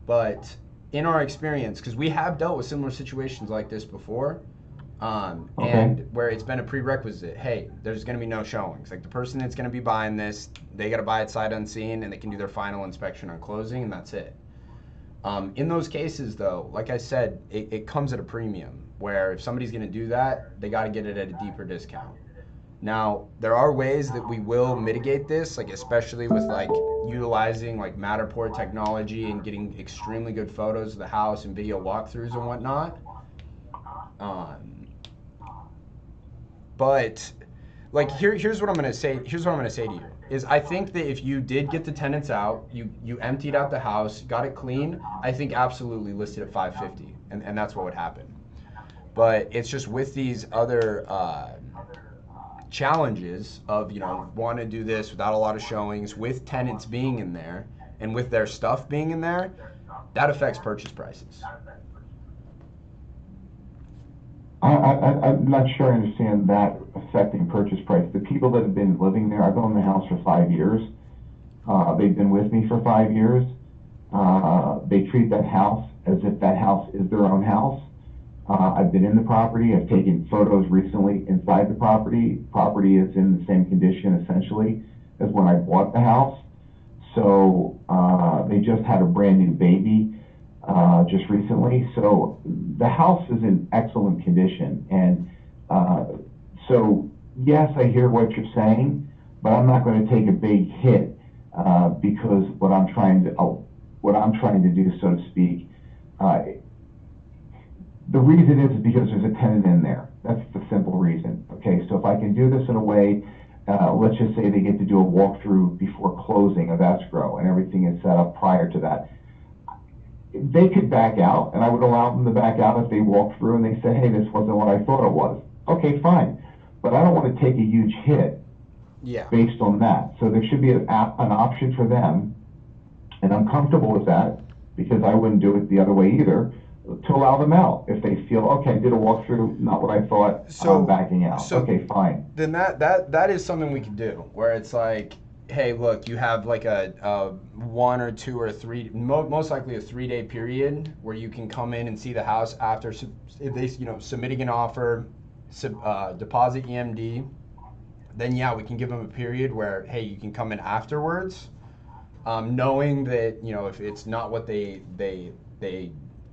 But in our experience, because we have dealt with similar situations like this before, and where it's been a prerequisite, hey, there's going to be no showings. Like the person that's going to be buying this, they got to buy it sight unseen, and they can do their final inspection on closing, and that's it. In those cases, though, like I said, it comes at a premium. where if somebody's going to do that, they got to get it at a deeper discount. Now, there are ways that we will mitigate this, like especially with like utilizing like Matterport technology and getting extremely good photos of the house and video walkthroughs and whatnot. But like here's what I'm gonna say. Here's what I'm gonna say to you is I think that if you did get the tenants out, you emptied out the house, got it clean, I think absolutely listed at 550, and that's what would happen. But it's just with these other challenges of want to do this without a lot of showings, with tenants being in there and with their stuff being in there, that affects purchase prices. I'm not sure I understand that affecting purchase price. The people that have been living there, I've owned the house for 5 years. They've been with me for 5 years. They treat that house as if that house is their own house. I've been in the property. I've taken photos recently inside the property. Property is in the same condition essentially as when I bought the house. So they just had a brand new baby just recently. So the house is in excellent condition. And so yes, I hear what you're saying, but I'm not going to take a big hit because what I'm trying to do, so to speak, the reason is because there's a tenant in there. That's the simple reason. Okay, so if I can do this in a way, let's just say they get to do a walkthrough before closing of escrow and everything is set up prior to that, they could back out, and I would allow them to back out if they walk through and they say, hey, this wasn't what I thought it was. Okay, fine. But I don't want to take a huge hit based on that. So there should be an option for them, and I'm comfortable with that because I wouldn't do it the other way either, to allow them out. If they feel, okay, I did a walkthrough, not what I thought, so I'm backing out. So okay, fine. Then that is something we could do, where it's like, hey, look, you have like a 1 or 2 or 3, most likely a 3-day period where you can come in and see the house after if they, submitting an offer, deposit EMD. Then yeah, we can give them a period where, hey, you can come in afterwards, knowing that if it's not what they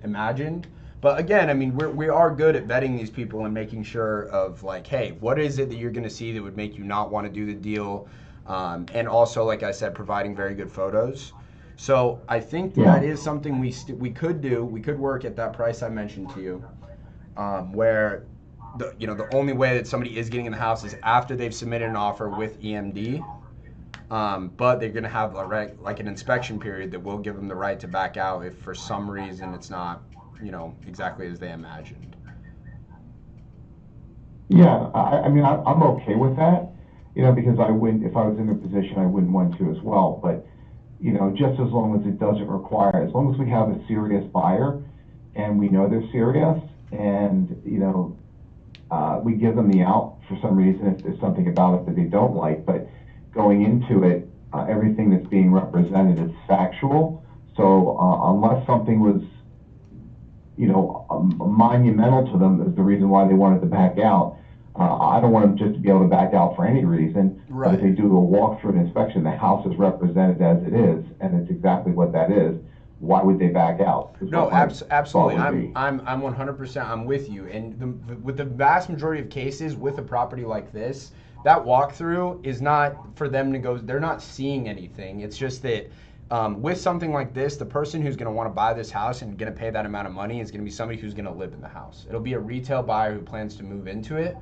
imagined. But again, I mean, we are good at vetting these people and making sure of like, hey, what is it that you're going to see that would make you not want to do the deal? And also, like I said, providing very good photos. So I think that is something we could do. We could work at that price I mentioned to you, where the only way that somebody is getting in the house is after they've submitted an offer with EMD. But they're going to have like an inspection period that will give them the right to back out if for some reason it's not, exactly as they imagined. Yeah, I mean, I'm okay with that, because I wouldn't, if I was in their position, I wouldn't want to as well. But, just as long as it doesn't require, as long as we have a serious buyer and we know they're serious and, we give them the out for some reason if there's something about it that they don't like. But going into it, everything that's being represented is factual. So unless something was, monumental to them is the reason why they wanted to back out, I don't want them just to be able to back out for any reason. Right. But if they do a walkthrough and inspection, the house is represented as it is, and it's exactly what that is. Why would they back out? No, absolutely. I'm 100%. I'm with you. And with the vast majority of cases with a property like this, that walkthrough is not for them to go. They're not seeing anything. It's just that with something like this, the person who's going to want to buy this house and going to pay that amount of money is going to be somebody who's going to live in the house. It'll be a retail buyer who plans to move into it,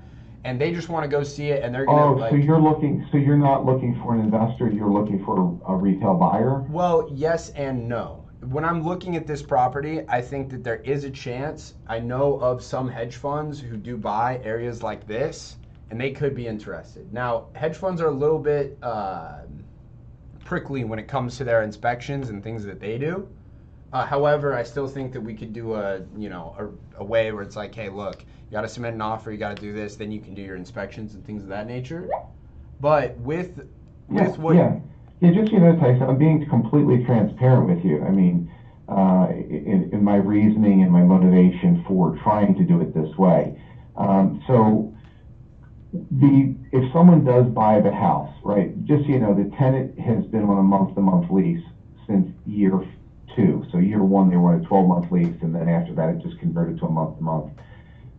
and they just want to go see it, and they're going to. So you're not looking for an investor. You're looking for a retail buyer. Well, yes and no. When I'm looking at this property, I think that there is a chance. I know of some hedge funds who do buy areas like this, and they could be interested. Now, hedge funds are a little bit prickly when it comes to their inspections and things that they do. However, I still think that we could do a way where it's like, hey, look, you got to submit an offer, you got to do this, then you can do your inspections and things of that nature. But with what... Yeah, just Tyson, I'm being completely transparent with you. I mean, in my reasoning and my motivation for trying to do it this way. So if someone does buy the house, right, just the tenant has been on a month-to-month lease since year 2. So year 1, they were on a 12-month lease, and then after that, it just converted to a month-to-month.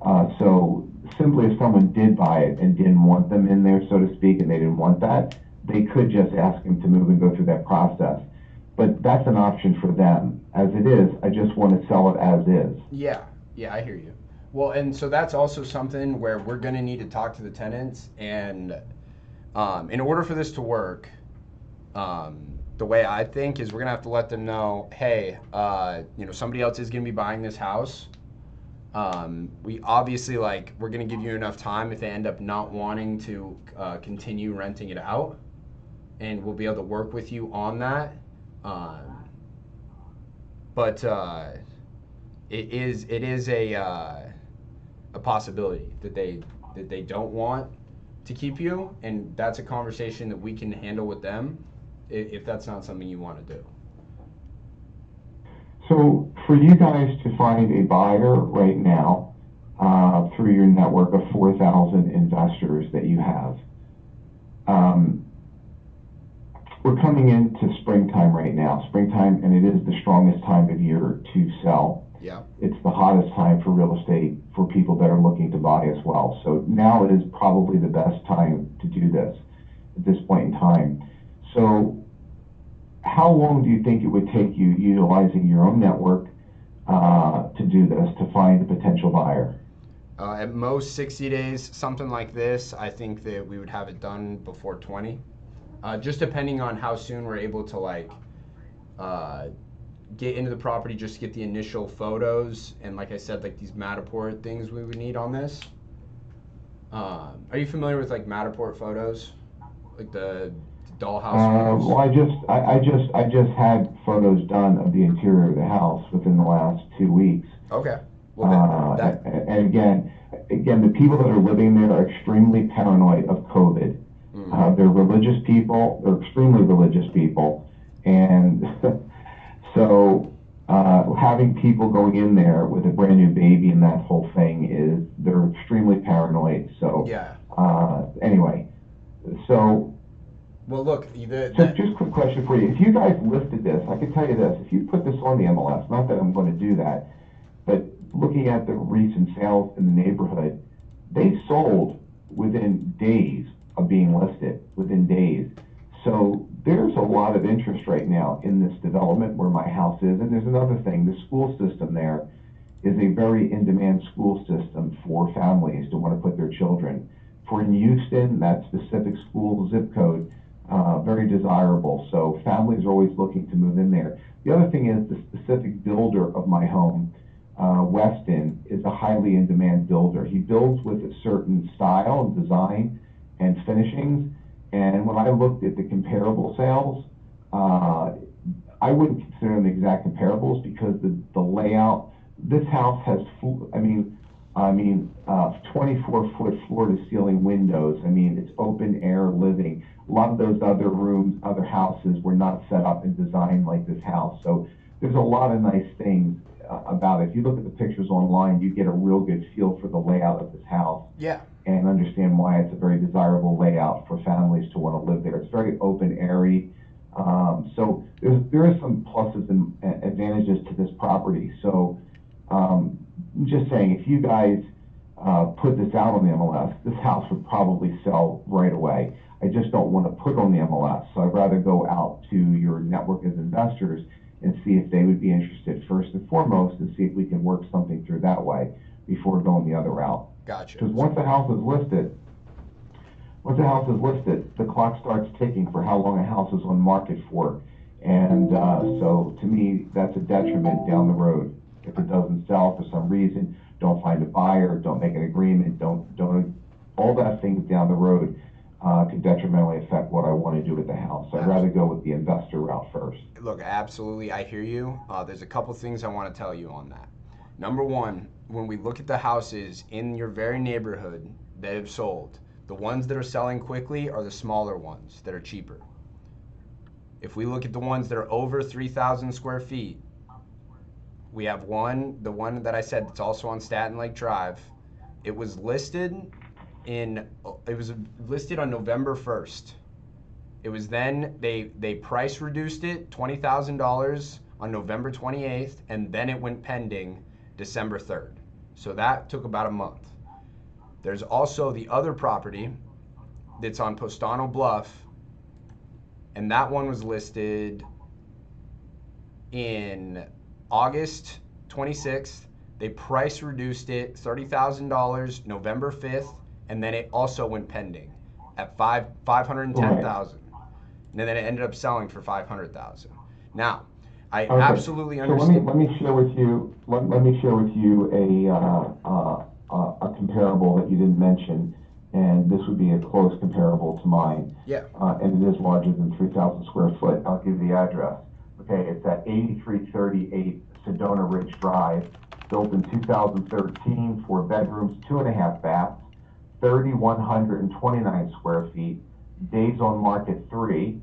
So simply if someone did buy it and didn't want them in there, so to speak, and they didn't want that, they could just ask them to move and go through that process. But that's an option for them. As it is, I just want to sell it as is. Yeah, yeah, I hear you. Well, and so that's also something where we're going to need to talk to the tenants. And in order for this to work, the way I think is we're going to have to let them know, hey, somebody else is going to be buying this house. We obviously, we're going to give you enough time if they end up not wanting to continue renting it out. And we'll be able to work with you on that. But it is a possibility that they don't want to keep you, and that's a conversation that we can handle with them if that's not something you want to do. So for you guys to find a buyer right now through your network of 4,000 investors that you have, we're coming into springtime right now. Springtime, and it is the strongest time of year to sell. Yeah. It's the hottest time for real estate for people that are looking to buy as well. So now it is probably the best time to do this at this point in time. So how long do you think it would take you, utilizing your own network, to do this, to find a potential buyer? At most 60 days, something like this. I think that we would have it done before 20. Just depending on how soon we're able to get into the property, just to get the initial photos, and like I said, these Matterport things we would need on this. Are you familiar with Matterport photos, like the dollhouse Well, I just had photos done of the interior of the house within the last 2 weeks. Okay. Well, And again, the people that are living there are extremely paranoid of COVID. They're religious people. They're extremely religious people, and so having people going in there with a brand new baby and that whole thing they're extremely paranoid. So yeah. Anyway, so. Well, look. Just a quick question for you. If you guys listed this, I can tell you this: if you put this on the MLS, not that I'm going to do that, but looking at the recent sales in the neighborhood, they sold within days of being listed, within days. So there's a lot of interest right now in this development where my house is. And there's another thing, the school system there is a very in-demand school system for families to want to put their children. For in Houston, that specific school zip code, very desirable. So families are always looking to move in there. The other thing is the specific builder of my home, Weston, is a highly in-demand builder. He builds with a certain style and design and finishings. And when I looked at the comparable sales, I wouldn't consider them exact comparables because the layout, this house has, 24-foot floor-to-ceiling windows. It's open air living. A lot of those other rooms, other houses were not set up and designed like this house. So there's a lot of nice things about it. If you look at the pictures online, you get a real good feel for the layout of this house. Yeah. And understand why it's a very desirable layout for families to want to live there. It's very open, airy. So there is some pluses and advantages to this property. So I'm just saying, if you guys put this out on the MLS, this house would probably sell right away. I just don't want to put it on the MLS. So I'd rather go out to your network as investors and see if they would be interested first and foremost, and see if we can work something through that way before going the other route. Gotcha. Because once the house is listed, the clock starts ticking for how long a house is on market for. And so to me, that's a detriment down the road. If it doesn't sell for some reason, don't find a buyer, don't make an agreement, don't all that things down the road could detrimentally affect what I want to do with the house. So I'd rather go with the investor route first. Look, absolutely, I hear you. There's a couple things I want to tell you on that. Number one, when we look at the houses in your very neighborhood that have sold, the ones that are selling quickly are the smaller ones that are cheaper. If we look at the ones that are over 3,000 square feet, we have the one that I said that's also on Staten Lake Drive. It was listed on November 1st. It was then, they price reduced it $20,000 on November 28th, and then it went pending December 3rd. So that took about a month. There's also the other property that's on Postano Bluff, and that one was listed in August 26th. They price reduced it $30,000 November 5th, and then it also went pending at 510,000. And then it ended up selling for 500,000. Now, I absolutely understand. So let me share with you. Let me share with you a comparable that you didn't mention, and this would be a close comparable to mine. Yeah. And it is larger than 3,000 square foot. I'll give you the address. Okay, it's at 8338 Sedona Ridge Drive, built in 2013, 4 bedrooms, 2.5 baths, 3,129 square feet, days on market 3,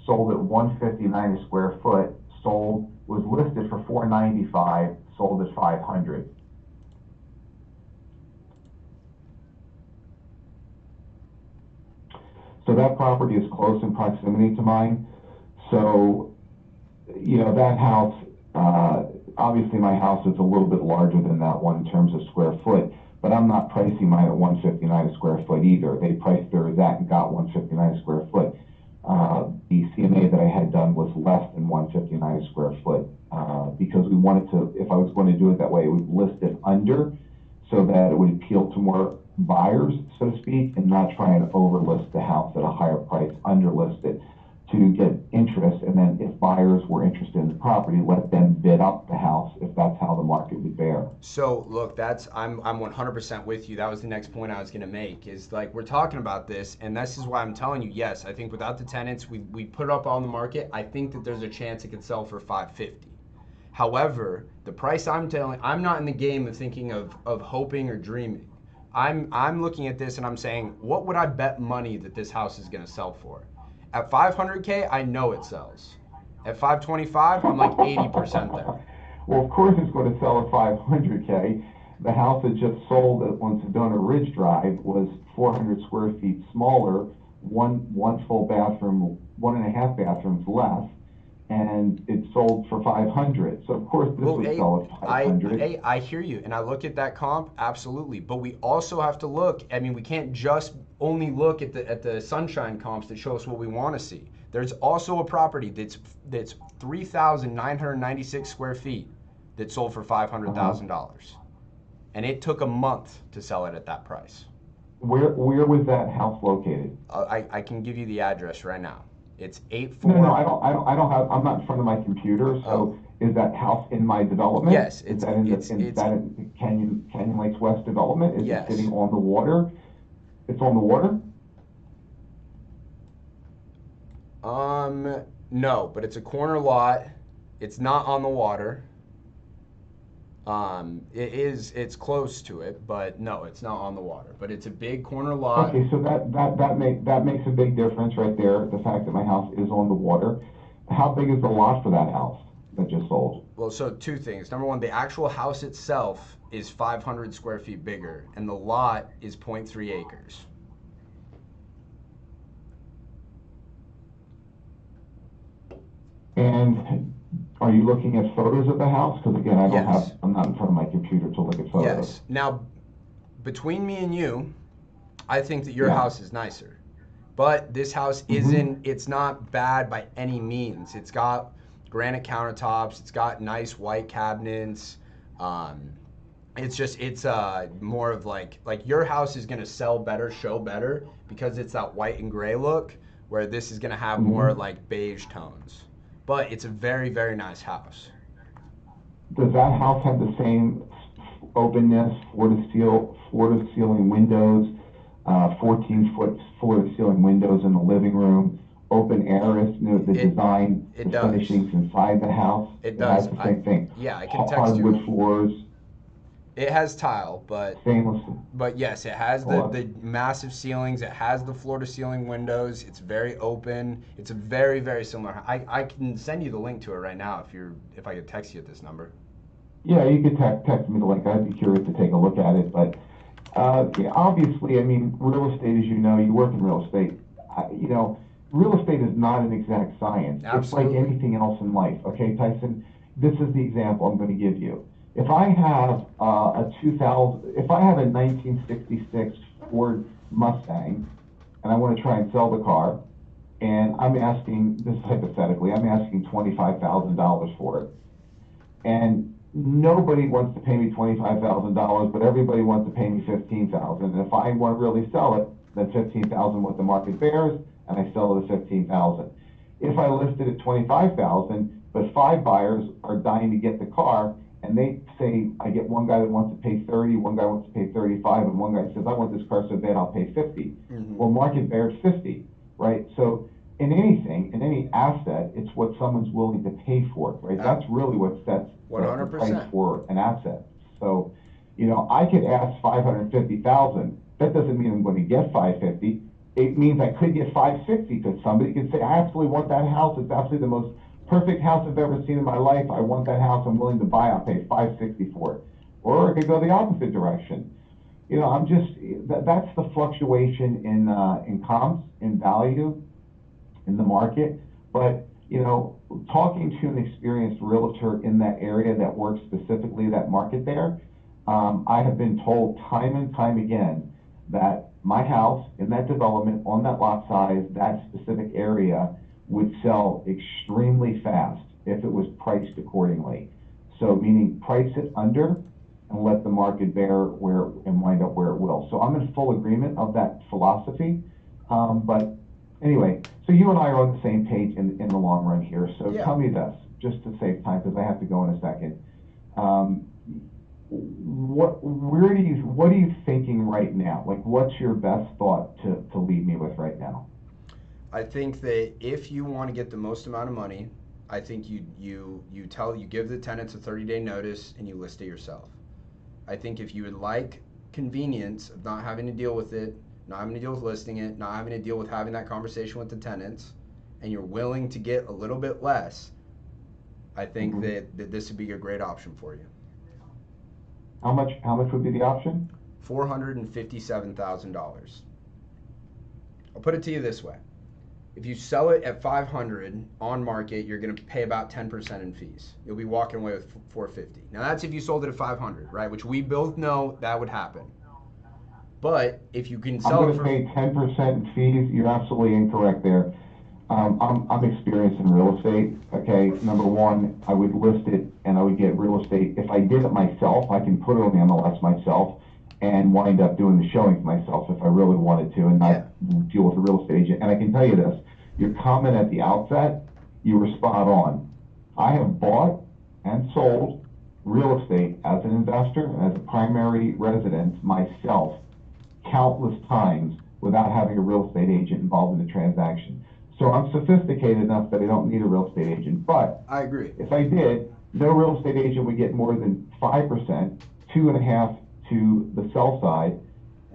sold at 159 a square foot, was listed for 495, sold at 500. So that property is close in proximity to mine. So, you know, that house, obviously my house is a little bit larger than that one in terms of square foot, but I'm not pricing mine at 159 a square foot either. They priced theirs that and got 159 a square foot. The CMA that I had done was less than 159 a square foot because we wanted to, if I was going to do it that way, we would list it under so that it would appeal to more buyers, so to speak, and not try and overlist the house at a higher price, underlist it to get interest. And then if buyers were interested in the property, let them bid up the house if that's how the market would bear. So look, I'm 100% with you. That was the next point I was going to make, is like, we're talking about this, and this is why I'm telling you, yes, I think without the tenants, we put it up on the market. I think that there's a chance it could sell for 550. However, the price I'm not in the game of thinking of hoping or dreaming. I'm looking at this and I'm saying, what would I bet money that this house is going to sell for? At 500K, I know it sells. At 525, I'm like 80% there. Well, of course it's going to sell at 500K. The house that just sold on Sedona Ridge Drive was 400 square feet smaller, one full bathroom, 1.5 bathrooms less, and it sold for 500. So of course this would sell at 500. I hear you, and I look at that comp, absolutely. But we also have to look. I mean, we can't just only look at the sunshine comps that show us what we want to see. There's also a property that's 3,996 square feet that sold for $500,000, and it took a month to sell it at that price. Where was that house located? I can give you the address right now. It's 84. No, I don't have. I'm not in front of my computer. So is that house in my development? Yes, is that in Canyon Lakes West development? Is it sitting on the water? It's on the water. No, but it's a corner lot. It's not on the water. It's close to it, but no, it's not on the water. But it's a big corner lot. Okay, so that makes a big difference right there. The fact that my house is on the water. How big is the lot for that house that just sold? Well, so two things. Number one, the actual house itself is 500 square feet bigger, and the lot is 0.3 acres. And are you looking at photos of the house? Because again, I'm not in front of my computer to look at photos. Yes. Now, between me and you, I think that your house is nicer. But this house it's not bad by any means. It's got granite countertops. It's got nice white cabinets. It's more of like your house is going to sell better, show better, because it's that white and gray look, where this is going to have more like beige tones. But it's a very, very nice house. Does that house have the same openness, floor-to-ceiling windows, 14-foot floor-to-ceiling windows in the living room, open air, design, the furnishings inside the house? It does. It has the same thing. Yeah, I can text you. Hardwood floors. It has tile, but stainless. But yes, it has the massive ceilings. It has the floor-to-ceiling windows. It's very open. It's a very, very similar. I can send you the link to it right now if I could text you at this number. Yeah, you could text me the link. I'd be curious to take a look at it. But obviously, I mean, real estate, as you know, you work in real estate. Real estate is not an exact science. Absolutely. It's like anything else in life. Okay, Tyson, this is the example I'm going to give you. if I have if I have a 1966 Ford Mustang, and I want to try and sell the car, and I'm asking, this is hypothetically, I'm asking $25,000 for it, and nobody wants to pay me $25,000, but everybody wants to pay me $15,000. And if I want to really sell it, then $15,000 what the market bears, and I sell it at $15,000. If I list it at $25,000, but 5 buyers are dying to get the car, and they say, I get one guy that wants to pay 30, one guy wants to pay 35, and one guy says, I want this car so bad I'll pay 50. Well, market bears 50, right? So in anything, in any asset, it's what someone's willing to pay for it, right? That's really what sets the price for an asset. So, you know, I could ask 550,000. That doesn't mean I'm going to get 550. It means I could get 560 because somebody could say, I absolutely want that house. It's absolutely the most perfect house I've ever seen in my life. I want that house. I'm willing to buy. I'll pay 560 for it. Or I could go the opposite direction. You know, I'm just, that's the fluctuation in comps, in value, in the market. But, you know, talking to an experienced realtor in that area that works specifically that market there, I have been told time and time again that my house in that development, on that lot size, that specific area, would sell extremely fast if it was priced accordingly. So meaning price it under and let the market bear where and wind up where it will. So I'm in full agreement of that philosophy. But anyway, so you and I are on the same page in the long run here. So tell me this, just to save time, because I have to go in a second. What are you thinking right now? Like, what's your best thought to leave me with right now? I think that if you want to get the most amount of money, I think you give the tenants a 30-day notice and you list it yourself. I think if you would like convenience of not having to deal with it, not having to deal with listing it, not having to deal with having that conversation with the tenants, and you're willing to get a little bit less, I think that this would be a great option for you. How much would be the option? $457,000. I'll put it to you this way. If you sell it at $500 on market, you're going to pay about 10% in fees. You'll be walking away with $450. Now that's if you sold it at $500, right? Which we both know that would happen. But if you can sell it for... I'm going to pay 10% in fees. You're absolutely incorrect there. I'm experienced in real estate. Okay, number one, I would list it and I would get real estate. If I did it myself, I can put it on the MLS myself and wind up doing the showings myself if I really wanted to and not deal with a real estate agent. And I can tell you this, your comment at the outset, you were spot on. I have bought and sold real estate as an investor and as a primary resident myself countless times without having a real estate agent involved in the transaction. So I'm sophisticated enough that I don't need a real estate agent. But I agree. If I did, no real estate agent would get more than 5%, 2.5% to the sell side,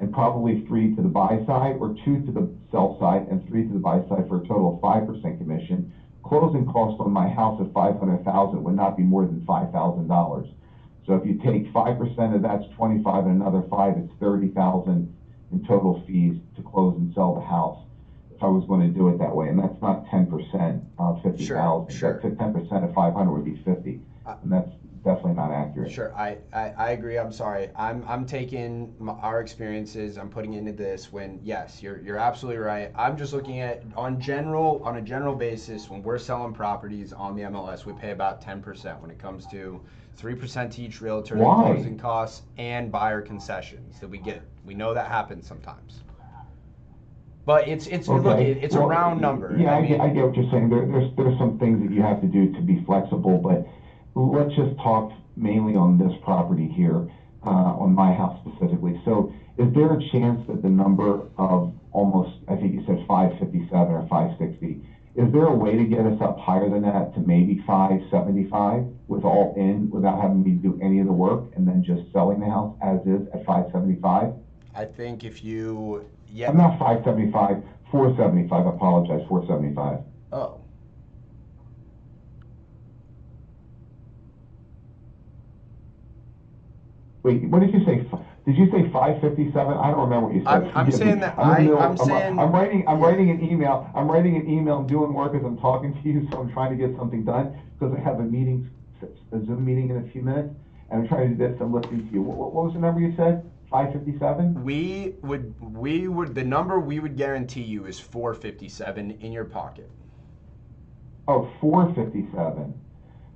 and probably 3% to the buy side, or 2% to the sell side and 3% to the buy side, for a total of 5% commission. Closing cost on my house of $500,000 would not be more than $5,000. So if you take 5% of that's 25 and another 5, it's 30,000 in total fees to close and sell the house. If I was going to do it that way, and that's not 10% of 50,000. Sure. 10% of 500 would be 50, and that's definitely not accurate. Sure, I agree. I'm sorry. I'm taking our experiences. I'm putting into this. When yes, you're absolutely right. I'm just looking at on a general basis. When we're selling properties on the MLS, we pay about 10% when it comes to 3% to each realtor, closing costs, and buyer concessions that we get. We know that happens sometimes. But it's okay. Look, it's a round number. Yeah, I get what you're saying. There's some things that you have to do to be flexible, but let's just talk mainly on this property here, on my house specifically. So is there a chance that the number of almost, I think you said 557 or 560, is there a way to get us up higher than that to maybe 575 with all in, without having me do any of the work, and then just selling the house as is at 575? I think if you... Yeah. I'm not 575, 475. I apologize, 475. Oh. Wait, what did you say? Did you say 557? I don't remember what you said. I'm saying that I'm writing an email. I'm doing work as I'm talking to you, so I'm trying to get something done because I have a Zoom meeting in a few minutes. and I'm trying to do this, I'm listening to you. What was the number you said? 557? The number we would guarantee you is 457 in your pocket. Oh, 457.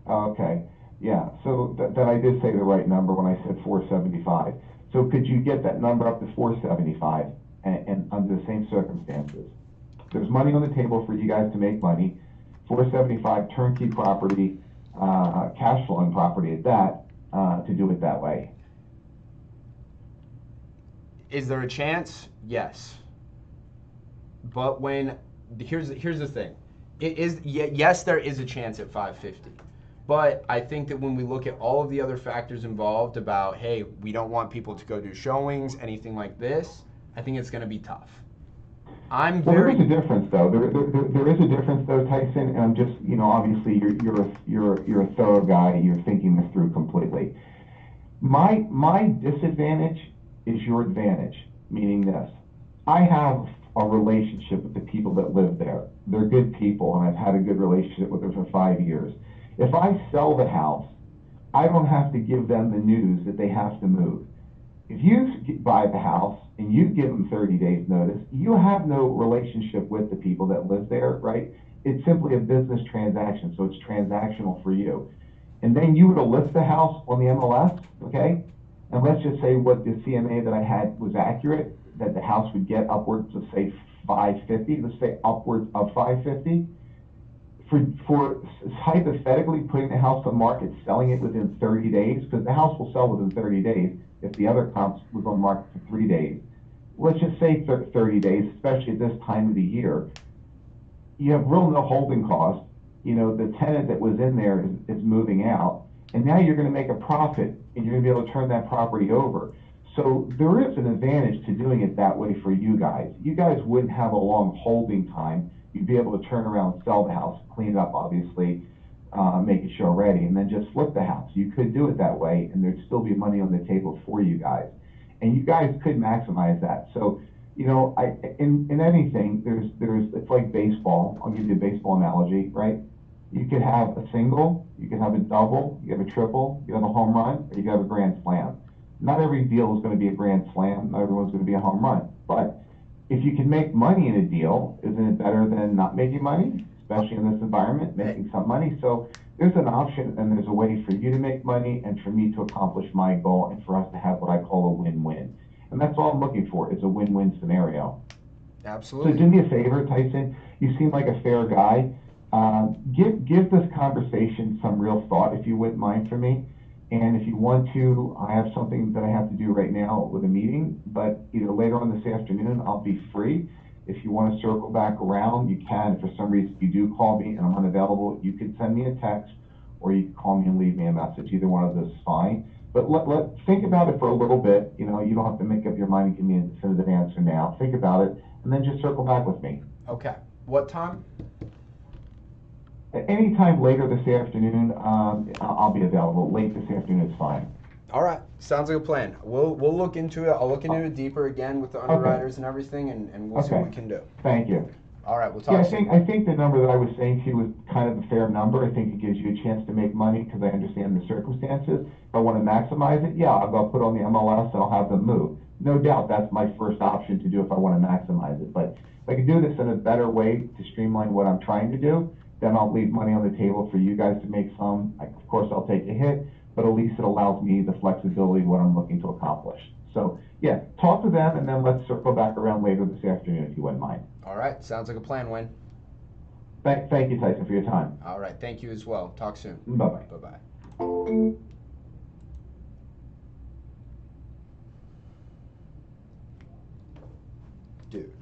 Okay. Yeah. So that I did say the right number when I said 475. So could you get that number up to 475 and under the same circumstances? There's money on the table for you guys to make money. 475 turnkey property, cash flowing property at that, to do it that way. Is there a chance? Yes. But here's the thing. Yes, there is a chance at 550. But I think that when we look at all of the other factors involved about, hey, we don't want people to go do showings, anything like this, I think it's going to be tough. There is a difference, though. There is a difference, though, Tyson. And I'm just, obviously you're a thorough guy. You're thinking this through completely. My disadvantage is your advantage, meaning this. I have a relationship with the people that live there. They're good people, and I've had a good relationship with them for 5 years. If I sell the house, I don't have to give them the news that they have to move. If you buy the house and you give them 30 days notice, you have no relationship with the people that live there, right? It's simply a business transaction, so it's transactional for you. And then you would list the house on the MLS, okay? And let's just say what the CMA that I had was accurate, that the house would get upwards of, say, 550, let's say upwards of 550. For hypothetically putting the house on the market, selling it within 30 days, because the house will sell within 30 days if the other comps was on the market for 3 days. Let's just say 30 days, especially at this time of the year. You have no holding costs. The tenant that was in there is moving out, and now you're going to make a profit, and you're going to be able to turn that property over. So there is an advantage to doing it that way for you guys. You guys wouldn't have a long holding time. You'd be able to turn around, sell the house, clean it up, obviously, make it show ready, and then just flip the house. You could do it that way, and there'd still be money on the table for you guys. And you guys could maximize that. So, in anything, it's like baseball. I'll give you a baseball analogy, right? You could have a single, you could have a double, you have a triple, you have a home run, or you could have a grand slam. Not every deal is going to be a grand slam. Not everyone's going to be a home run. But if you can make money in a deal, isn't it better than not making money, especially in this environment, making some money? So there's an option and there's a way for you to make money and for me to accomplish my goal and for us to have what I call a win-win. And that's all I'm looking for, is a win-win scenario. Absolutely. So do me a favor, Tyson. You seem like a fair guy. Give this conversation some real thought, if you wouldn't mind, for me. And if you want to, I have something that I have to do right now with a meeting, but either later on this afternoon, I'll be free. If you want to circle back around, you can. If for some reason you do call me and I'm unavailable, you could send me a text or you can call me and leave me a message. Either one of those is fine. But think about it for a little bit. You don't have to make up your mind and give me a definitive answer now. Think about it and then just circle back with me. Okay. What time? Anytime later this afternoon, I'll be available. Late this afternoon is fine. All right, sounds like a plan. We'll look into it. I'll look into it deeper again with the underwriters and everything, and we'll see what we can do. Thank you. All right, we'll talk soon. I think the number that I was saying to you was kind of a fair number. I think it gives you a chance to make money because I understand the circumstances. If I want to maximize it, yeah, I'll put on the MLS and I'll have them move. No doubt that's my first option to do if I want to maximize it. But if I can do this in a better way to streamline what I'm trying to do, then I'll leave money on the table for you guys to make some. Of course, I'll take a hit, but at least it allows me the flexibility of what I'm looking to accomplish. So, yeah, talk to them, and then let's circle back around later this afternoon, if you wouldn't mind. All right, sounds like a plan, Wayne. Thank you, Tyson, for your time. All right, thank you as well. Talk soon. Bye-bye. Bye-bye. Dude.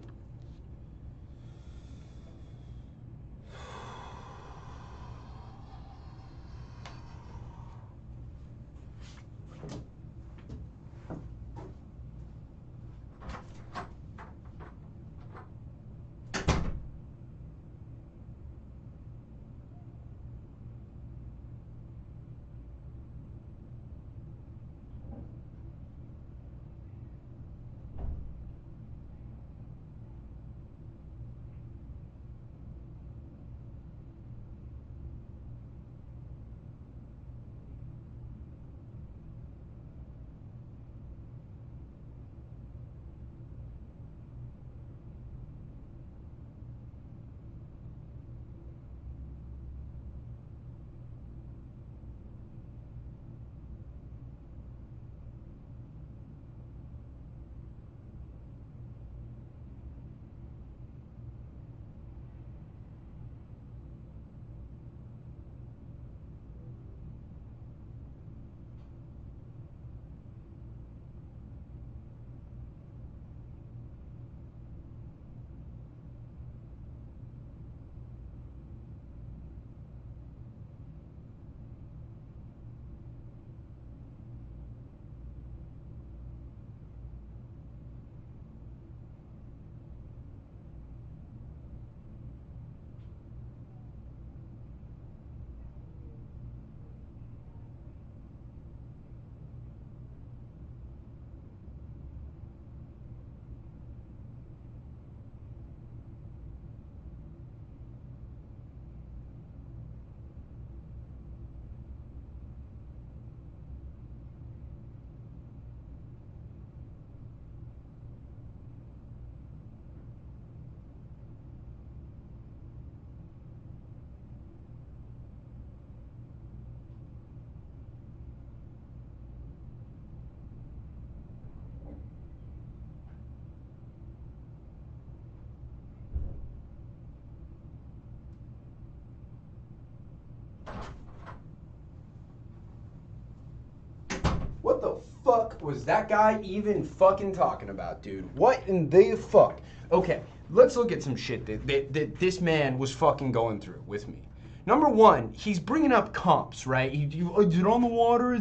fuck was that guy even fucking talking about, dude? What in the fuck? Okay, let's look at some shit that this man was fucking going through with me. Number one, he's bringing up comps, right? Is it on the water?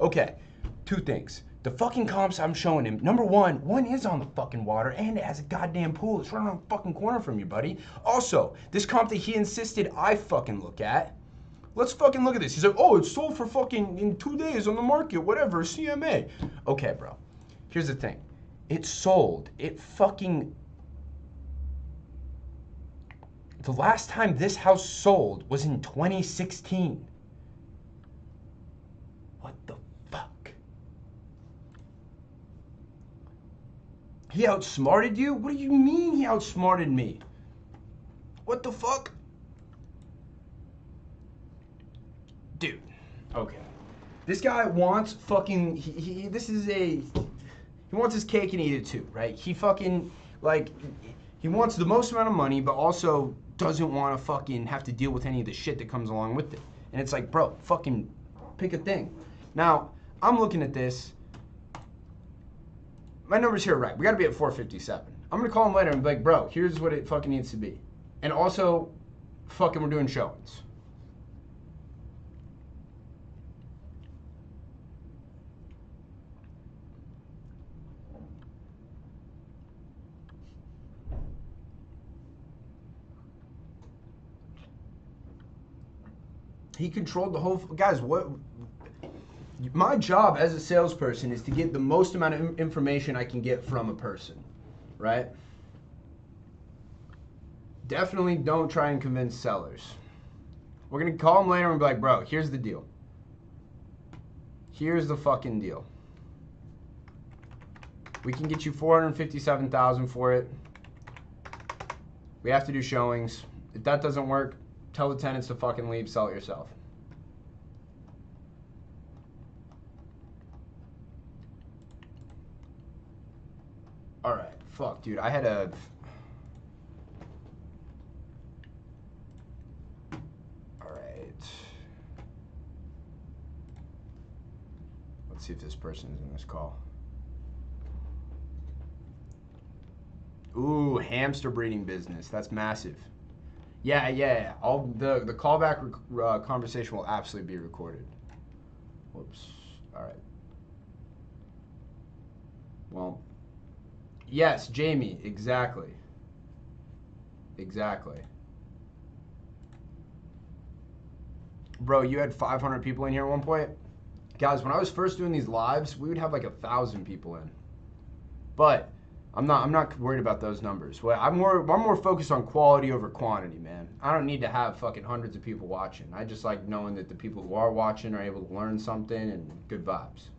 Okay, two things. The fucking comps I'm showing him, number one is on the fucking water and it has a goddamn pool. It's right around the fucking corner from you, buddy. Also, this comp that he insisted I fucking look at, let's fucking look at this. He's like, oh, it's sold for fucking in 2 days on the market, whatever, CMA. Okay, bro. Here's the thing. It sold. It fucking... The last time this house sold was in 2016. What the fuck? He outsmarted you? What do you mean he outsmarted me? What the fuck? Dude, okay. This guy wants fucking, he wants his cake and eat it too, right? He fucking, like, he wants the most amount of money, but also doesn't want to fucking have to deal with any of the shit that comes along with it. And it's like, bro, fucking pick a thing. Now, I'm looking at this. My numbers here are right. We got to be at 457. I'm going to call him later and be like, bro, here's what it fucking needs to be. And also, fucking we're doing showings. He controlled the whole... Guys, what... My job as a salesperson is to get the most amount of information I can get from a person, right? Definitely don't try and convince sellers. We're going to call them later and be like, bro, here's the deal. Here's the fucking deal. We can get you $457,000 for it. We have to do showings. If that doesn't work, tell the tenants to fucking leave, sell it yourself. Alright, fuck, dude, I had a... Alright. Let's see if this person is in this call. Ooh, hamster breeding business. That's massive. Yeah. All the callback conversation will absolutely be recorded. Whoops. All right. Well, yes, Jamie. Exactly. Bro, you had 500 people in here at one point. Guys, when I was first doing these lives, we would have like 1,000 people in. But I'm not worried about those numbers. Well, I'm more focused on quality over quantity, man. I don't need to have fucking hundreds of people watching. I just like knowing that the people who are watching are able to learn something and good vibes.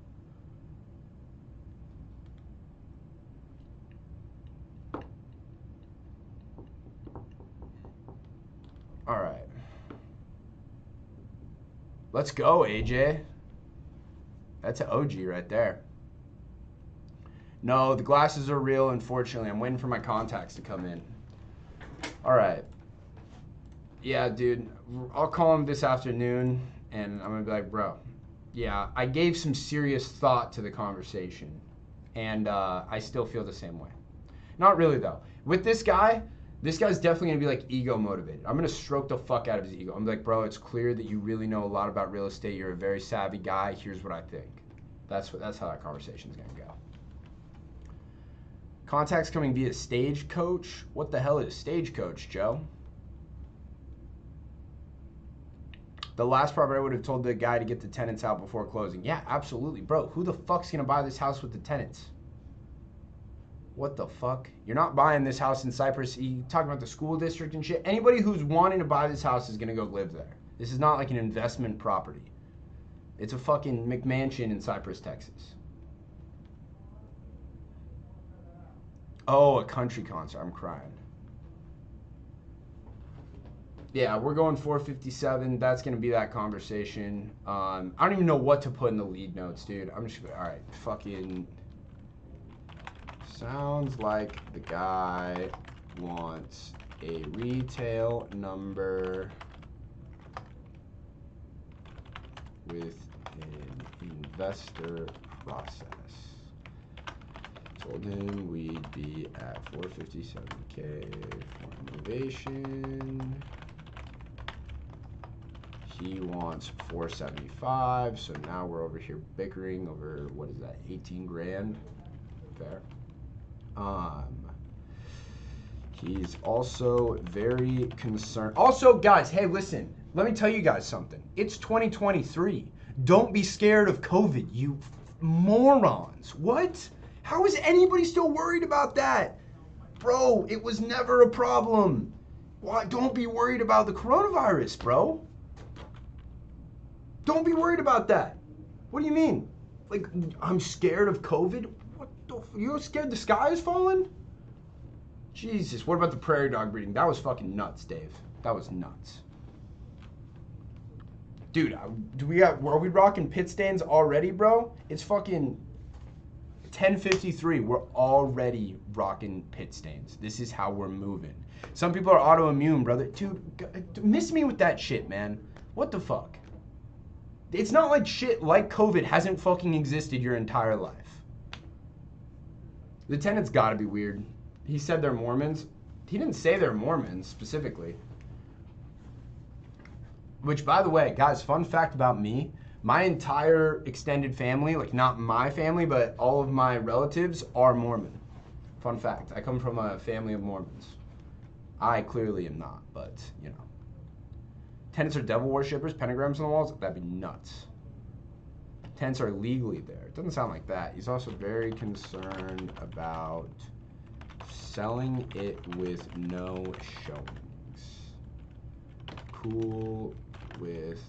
All right. Let's go, AJ. That's an OG right there. No, the glasses are real, unfortunately. I'm waiting for my contacts to come in. All right. Yeah, dude. I'll call him this afternoon, and I'm going to be like, bro, yeah, I gave some serious thought to the conversation, and I still feel the same way. Not really, though. With this guy's definitely going to be, like, ego-motivated. I'm going to stroke the fuck out of his ego. I'm like, bro, it's clear that you really know a lot about real estate. You're a very savvy guy. Here's what I think. That's how that conversation's going to go. Contacts coming via Stagecoach. What the hell is Stagecoach, Joe? The last property I would have told the guy to get the tenants out before closing. Yeah, absolutely. Bro, who the fuck's going to buy this house with the tenants? What the fuck? You're not buying this house in Cypress. You talking about the school district and shit. Anybody who's wanting to buy this house is going to go live there. This is not like an investment property. It's a fucking McMansion in Cypress, Texas. Oh, a country concert. I'm crying. Yeah, we're going 457. That's going to be that conversation. I don't even know what to put in the lead notes, dude. I'm just, all right, fucking. Sounds like the guy wants a retail number with an investor process. Told him we'd be at 457K for innovation. He wants 475, so now we're over here bickering over, what is that, 18 grand? Fair. He's also very concerned. Also, guys, hey, listen, let me tell you guys something. It's 2023. Don't be scared of COVID, you morons. What? How is anybody still worried about that? Bro, it was never a problem. Why? Don't be worried about the coronavirus, bro. Don't be worried about that. What do you mean? Like, I'm scared of COVID? What the? You're scared the sky is falling? Jesus, what about the prairie dog breeding? That was fucking nuts, Dave. That was nuts. Dude, are we rocking pit stains already, bro? It's fucking 10:53. We're already rocking pit stains. This is how we're moving. Some people are autoimmune, brother. Dude, miss me with that shit, man. What the fuck? It's not like shit like COVID hasn't fucking existed your entire life. The tenant's gotta be weird. He said they're Mormons. He didn't say they're Mormons specifically. Which, by the way, guys, fun fact about me, my entire extended family, like not my family, but all of my relatives are Mormon. Fun fact, I come from a family of Mormons. I clearly am not, but, you know. Tenants are devil worshippers, pentagrams on the walls, that'd be nuts. Tenants are legally there. It doesn't sound like that. He's also very concerned about selling it with no showings. Cool with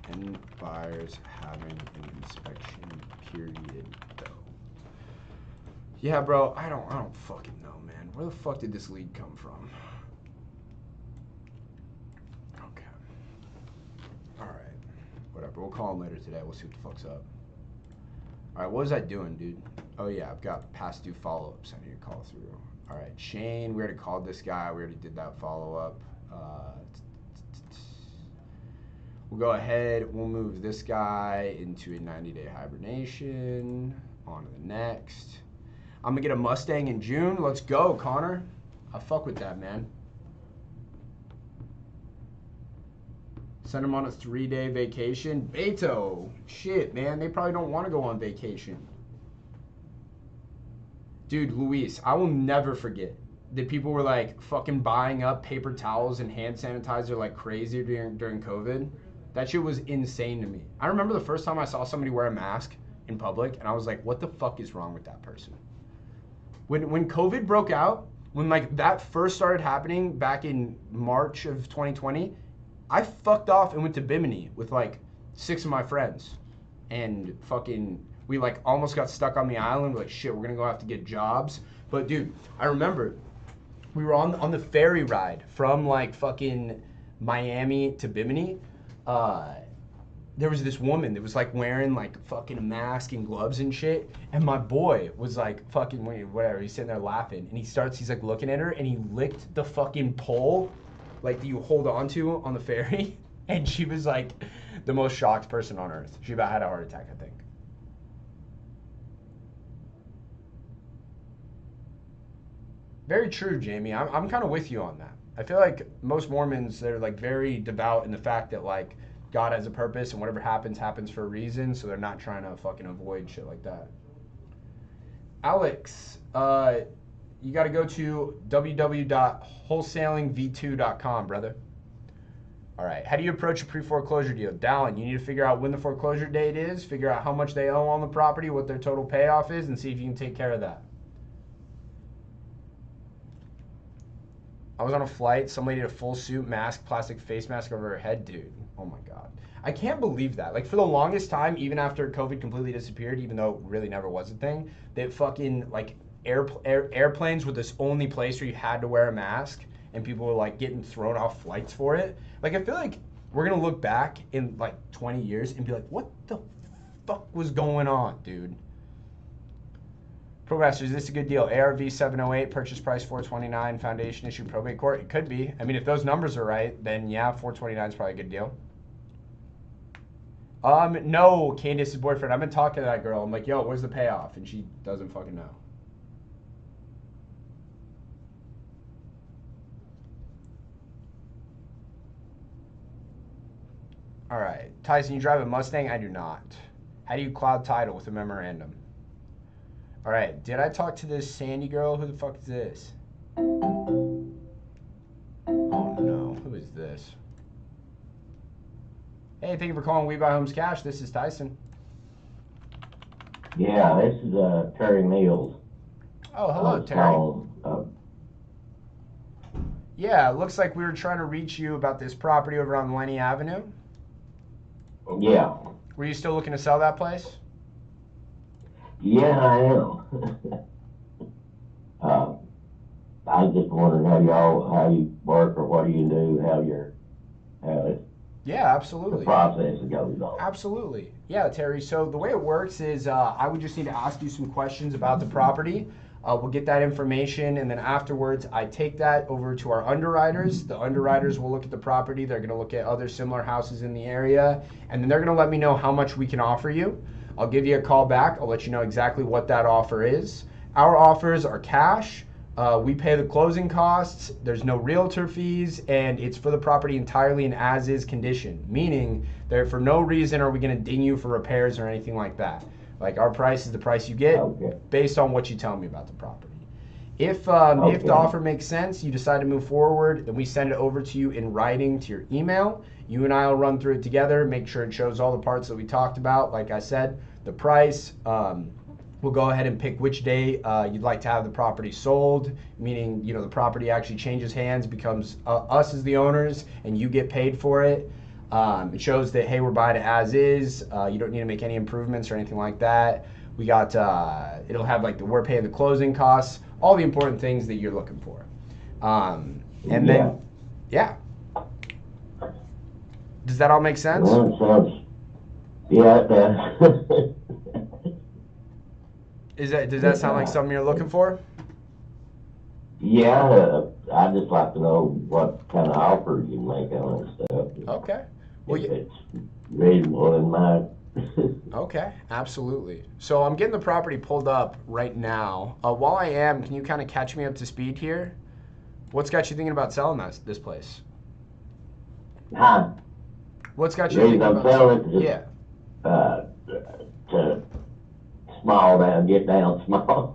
end buyers having an inspection period though. Yeah, bro, I don't fucking know, man. Where the fuck did this lead come from? Okay. Alright. Whatever, we'll call him later today. We'll see what the fuck's up. Alright, what was I doing, dude? Oh yeah, I've got past due follow-ups I need to call through. Alright, Shane, we already called this guy. We already did that follow-up. We'll go ahead, we'll move this guy into a 90-day hibernation. On to the next. I'm gonna get a Mustang in June. Let's go, Connor. I fuck with that, man. Send him on a 3-day vacation. Beto, shit, man, they probably don't want to go on vacation. Dude, Luis, I will never forget that people were like fucking buying up paper towels and hand sanitizer like crazy during COVID. That shit was insane to me. I remember the first time I saw somebody wear a mask in public and I was like, what the fuck is wrong with that person? When COVID broke out, when like that first started happening back in March of 2020, I fucked off and went to Bimini with like 6 of my friends. And fucking, we like almost got stuck on the island. We're like, shit, we're gonna go have to get jobs. But dude, I remember we were on the ferry ride from like fucking Miami to Bimini. There was this woman that was like wearing like fucking a mask and gloves and shit. And my boy was like fucking, whatever, he's sitting there laughing. And he's like looking at her and he licked the fucking pole like that you hold on to on the ferry. And she was like the most shocked person on earth. She about had a heart attack, I think. Very true, Jamie. I'm kind of with you on that. I feel like most Mormons, they're like very devout in the fact that like God has a purpose and whatever happens, happens for a reason. So they're not trying to fucking avoid shit like that. Alex, you got to go to www.wholesalingv2.com, brother. All right. How do you approach a pre-foreclosure deal? Dallin, you need to figure out when the foreclosure date is, figure out how much they owe on the property, what their total payoff is, and see if you can take care of that. I was on a flight, somebody did a full suit, mask, plastic face mask over her head, dude. Oh my God. I can't believe that. Like for the longest time, even after COVID completely disappeared, even though it really never was a thing, that fucking like airplanes were this only place where you had to wear a mask and people were like getting thrown off flights for it. Like I feel like we're gonna look back in like 20 years and be like, what the fuck was going on, dude? ProMaster, is this a good deal? ARV 708, purchase price 429, foundation issue probate court. It could be. I mean, if those numbers are right, then yeah, 429 is probably a good deal. No, Candace's boyfriend. I've been talking to that girl. I'm like, yo, where's the payoff? And she doesn't fucking know. All right. Tyson, you drive a Mustang? I do not. How do you cloud title with a memorandum? All right. Did I talk to this Sandy girl? Who the fuck is this? Oh, no. Who is this? Hey, thank you for calling We Buy Homes Cash. This is Tyson. Yeah, this is Terry Mills. Oh, hello, Terry. Yeah, it looks like we were trying to reach you about this property over on Lenny Avenue. Yeah. Were you still looking to sell that place? Yeah, I am. I was just wondering how you work, or what do you do, how Yeah, the absolutely. process goes on. Absolutely. Yeah, Terry. So the way it works is I would just need to ask you some questions about the property. We'll get that information, and then afterwards, I take that over to our underwriters. The underwriters will look at the property. They're going to look at other similar houses in the area, and then they're going to let me know how much we can offer you. I'll give you a call back. I'll let you know exactly what that offer is. Our offers are cash. We pay the closing costs. There's no realtor fees, and it's for the property entirely in as-is condition, meaning that for no reason are we going to ding you for repairs or anything like that. Like, our price is the price you get based on what you tell me about the property. If the offer makes sense, you decide to move forward, then we send it over to you in writing to your email. You and I will run through it together, make sure it shows all the parts that we talked about. Like I said, the price. We'll go ahead and pick which day you'd like to have the property sold, meaning, you know, the property actually changes hands, becomes us as the owners, and you get paid for it. It shows that, hey, we're buying it as is. You don't need to make any improvements or anything like that. We got, it'll have like we're paying the closing costs, all the important things that you're looking for. And then, yeah. Does that all make sense? Well, it sounds, yeah, it does. Does that sound like something you're looking for? Yeah, I'd just like to know what kind of offer you make on it stuff. Okay. Well, if it's reasonable in my... Okay, absolutely. So I'm getting the property pulled up right now. While I am, can you kind of catch me up to speed here? What's got you thinking about selling this place? Huh? What's got you thinking about selling it? Yeah. To small down, get down small.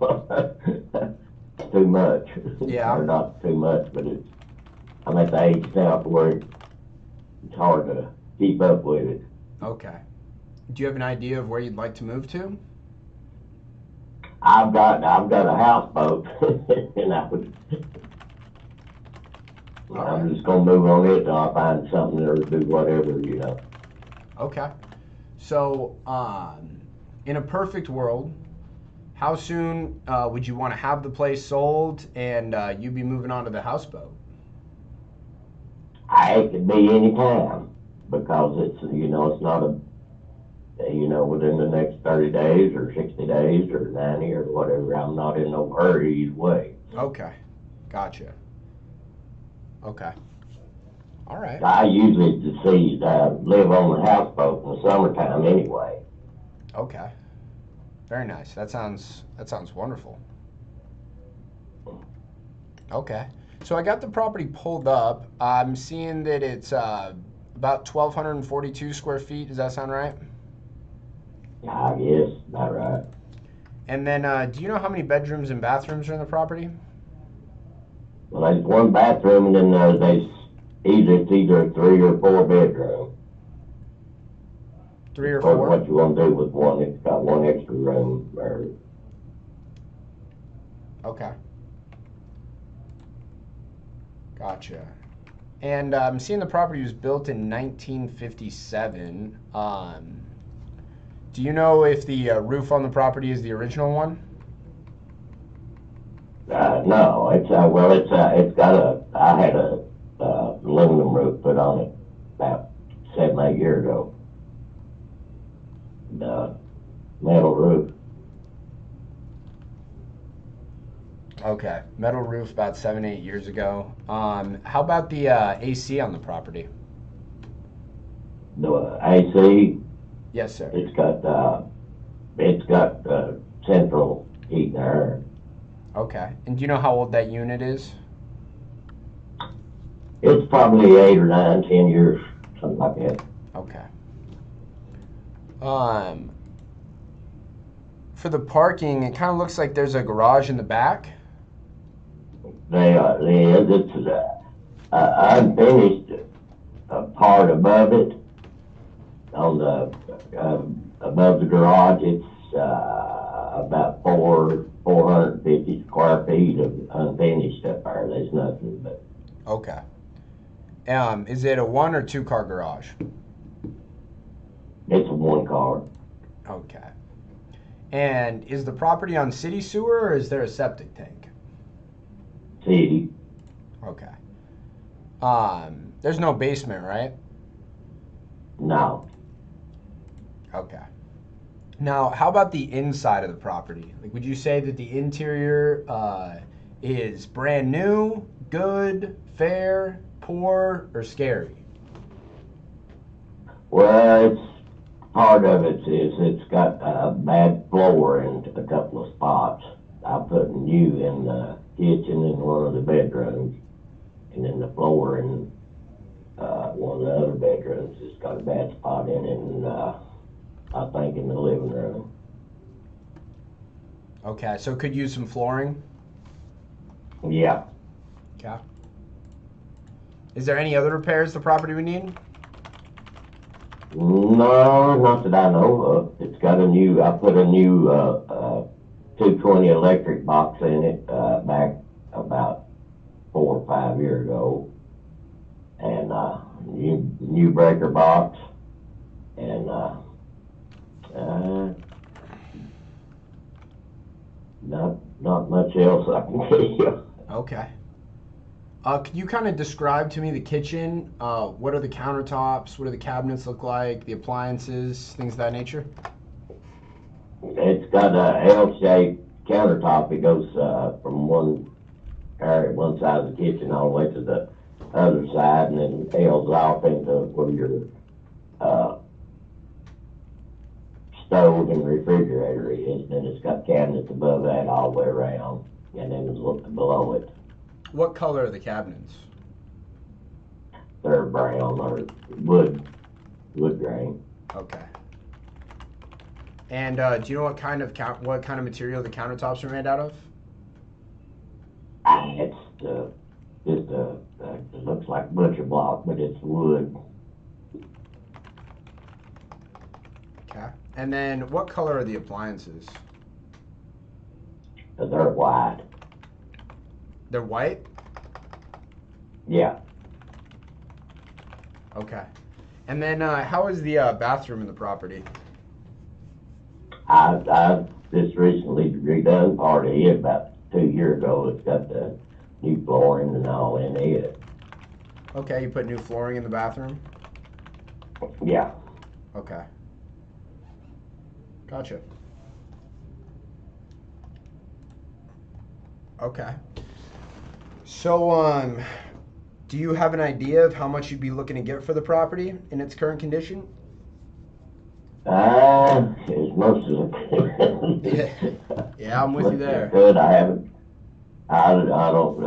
Too much. Yeah. Or not too much, but I'm at the age now where it's hard to keep up with it. Okay. Do you have an idea of where you'd like to move to? I've got a houseboat, and I'm just gonna move on it till I find something or do whatever, you know. Okay. So, in a perfect world, how soon would you want to have the place sold and you be moving on to the houseboat? It could be any time, because it's not within the next 30 days or 60 days or 90 or whatever. I'm not in no hurry either way. Okay. Gotcha. Okay. All right. I usually live on the houseboat in the summertime anyway. Okay. Very nice. That sounds wonderful. Okay. So I got the property pulled up. I'm seeing that it's about 1,242 square feet. Does that sound right? I guess, not right. And then, do you know how many bedrooms and bathrooms are in the property? Well, there's one bathroom, and then there's either 3 or 4 bedrooms. 3 or 4? What you want to do with one? It's got one extra room. Okay. Gotcha. And I'm seeing the property was built in 1957. Do you know if the roof on the property is the original one? No, it's got I had a aluminum roof put on it about 7, 8 years ago. The metal roof. Okay, metal roof about 7, 8 years ago. How about the AC on the property? The AC, Yes, sir. It's got central heat and air. Okay. And do you know how old that unit is? It's probably 8 or 9, 10 years, something like that. Okay. For the parking, it kind of looks like there's a garage in the back. It's unfinished part above it. On the above the garage, it's about 450 square feet of unfinished up there. There's nothing but. Okay. Is it a 1 or 2 car garage? It's a 1 car. Okay. And is the property on city sewer or is there a septic tank? City. Okay. There's no basement, right? No. Okay. Now, how about the inside of the property? Like, would you say that the interior is brand new, good, fair, poor, or scary? Well, part of it is it's got a bad floor in a couple of spots. I put new in the kitchen in one of the bedrooms, and then the floor in one of the other bedrooms has got a bad spot in it, and I think in the living room. Okay, so could use some flooring. Yeah. Okay. Is there any other repairs the property would need? No, not that I know of. It's got I put a new 220 electric box in it back about 4 or 5 years ago. And new breaker box. And not much else I can tell you. Okay. Can you kind of describe to me the kitchen? What are the countertops? What do the cabinets look like? The appliances, things of that nature? It's got a L-shaped countertop. It goes from one side of the kitchen all the way to the other side, and then L's off into where your stove and refrigerator is. Then it's got cabinets above that all the way around, and then below it. What color are the cabinets? They're brown or wood grain. Okay. And do you know what kind of material the countertops are made out of? It's it looks like butcher block, but it's wood. Okay. And then what color are the appliances? They're white. They're white? Yeah. Okay. And then how is the bathroom in the property? I just recently redone part of it about 2 years ago. It's got the new flooring and all in it. Okay, you put new flooring in the bathroom? Yeah. Okay. Gotcha. Okay. So, do you have an idea of how much you'd be looking to get for the property in its current condition? As much as I can. Yeah, I'm with you there. Good. I haven't. I don't.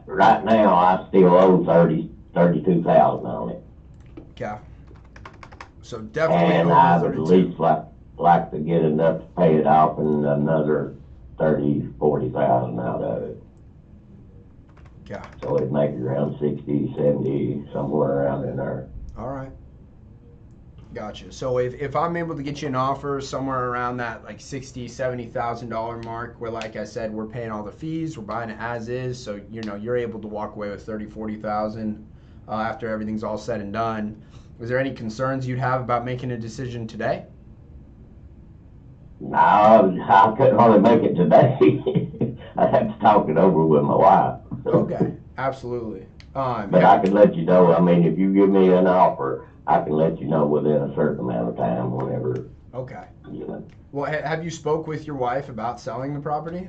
Right now, I still owe 32,000 on it. Okay. So definitely And over I would 32. at least like to get enough to pay it off and another 40,000 out of it. Yeah. So it'd make it around 60, 70, somewhere around in there. All right. Gotcha. So if I'm able to get you an offer somewhere around that like $60,000-$70,000 mark, where like I said, we're paying all the fees, we're buying it as is, so you're able to walk away with 40,000 after everything's all said and done. Was there any concerns you'd have about making a decision today? No, I couldn't hardly make it today. I'd have to talk it over with my wife. Okay, absolutely. But Yeah. I can let you know. I mean, if you give me an offer, I can let you know within a certain amount of time whenever. Okay. You know. Well, have you spoke with your wife about selling the property?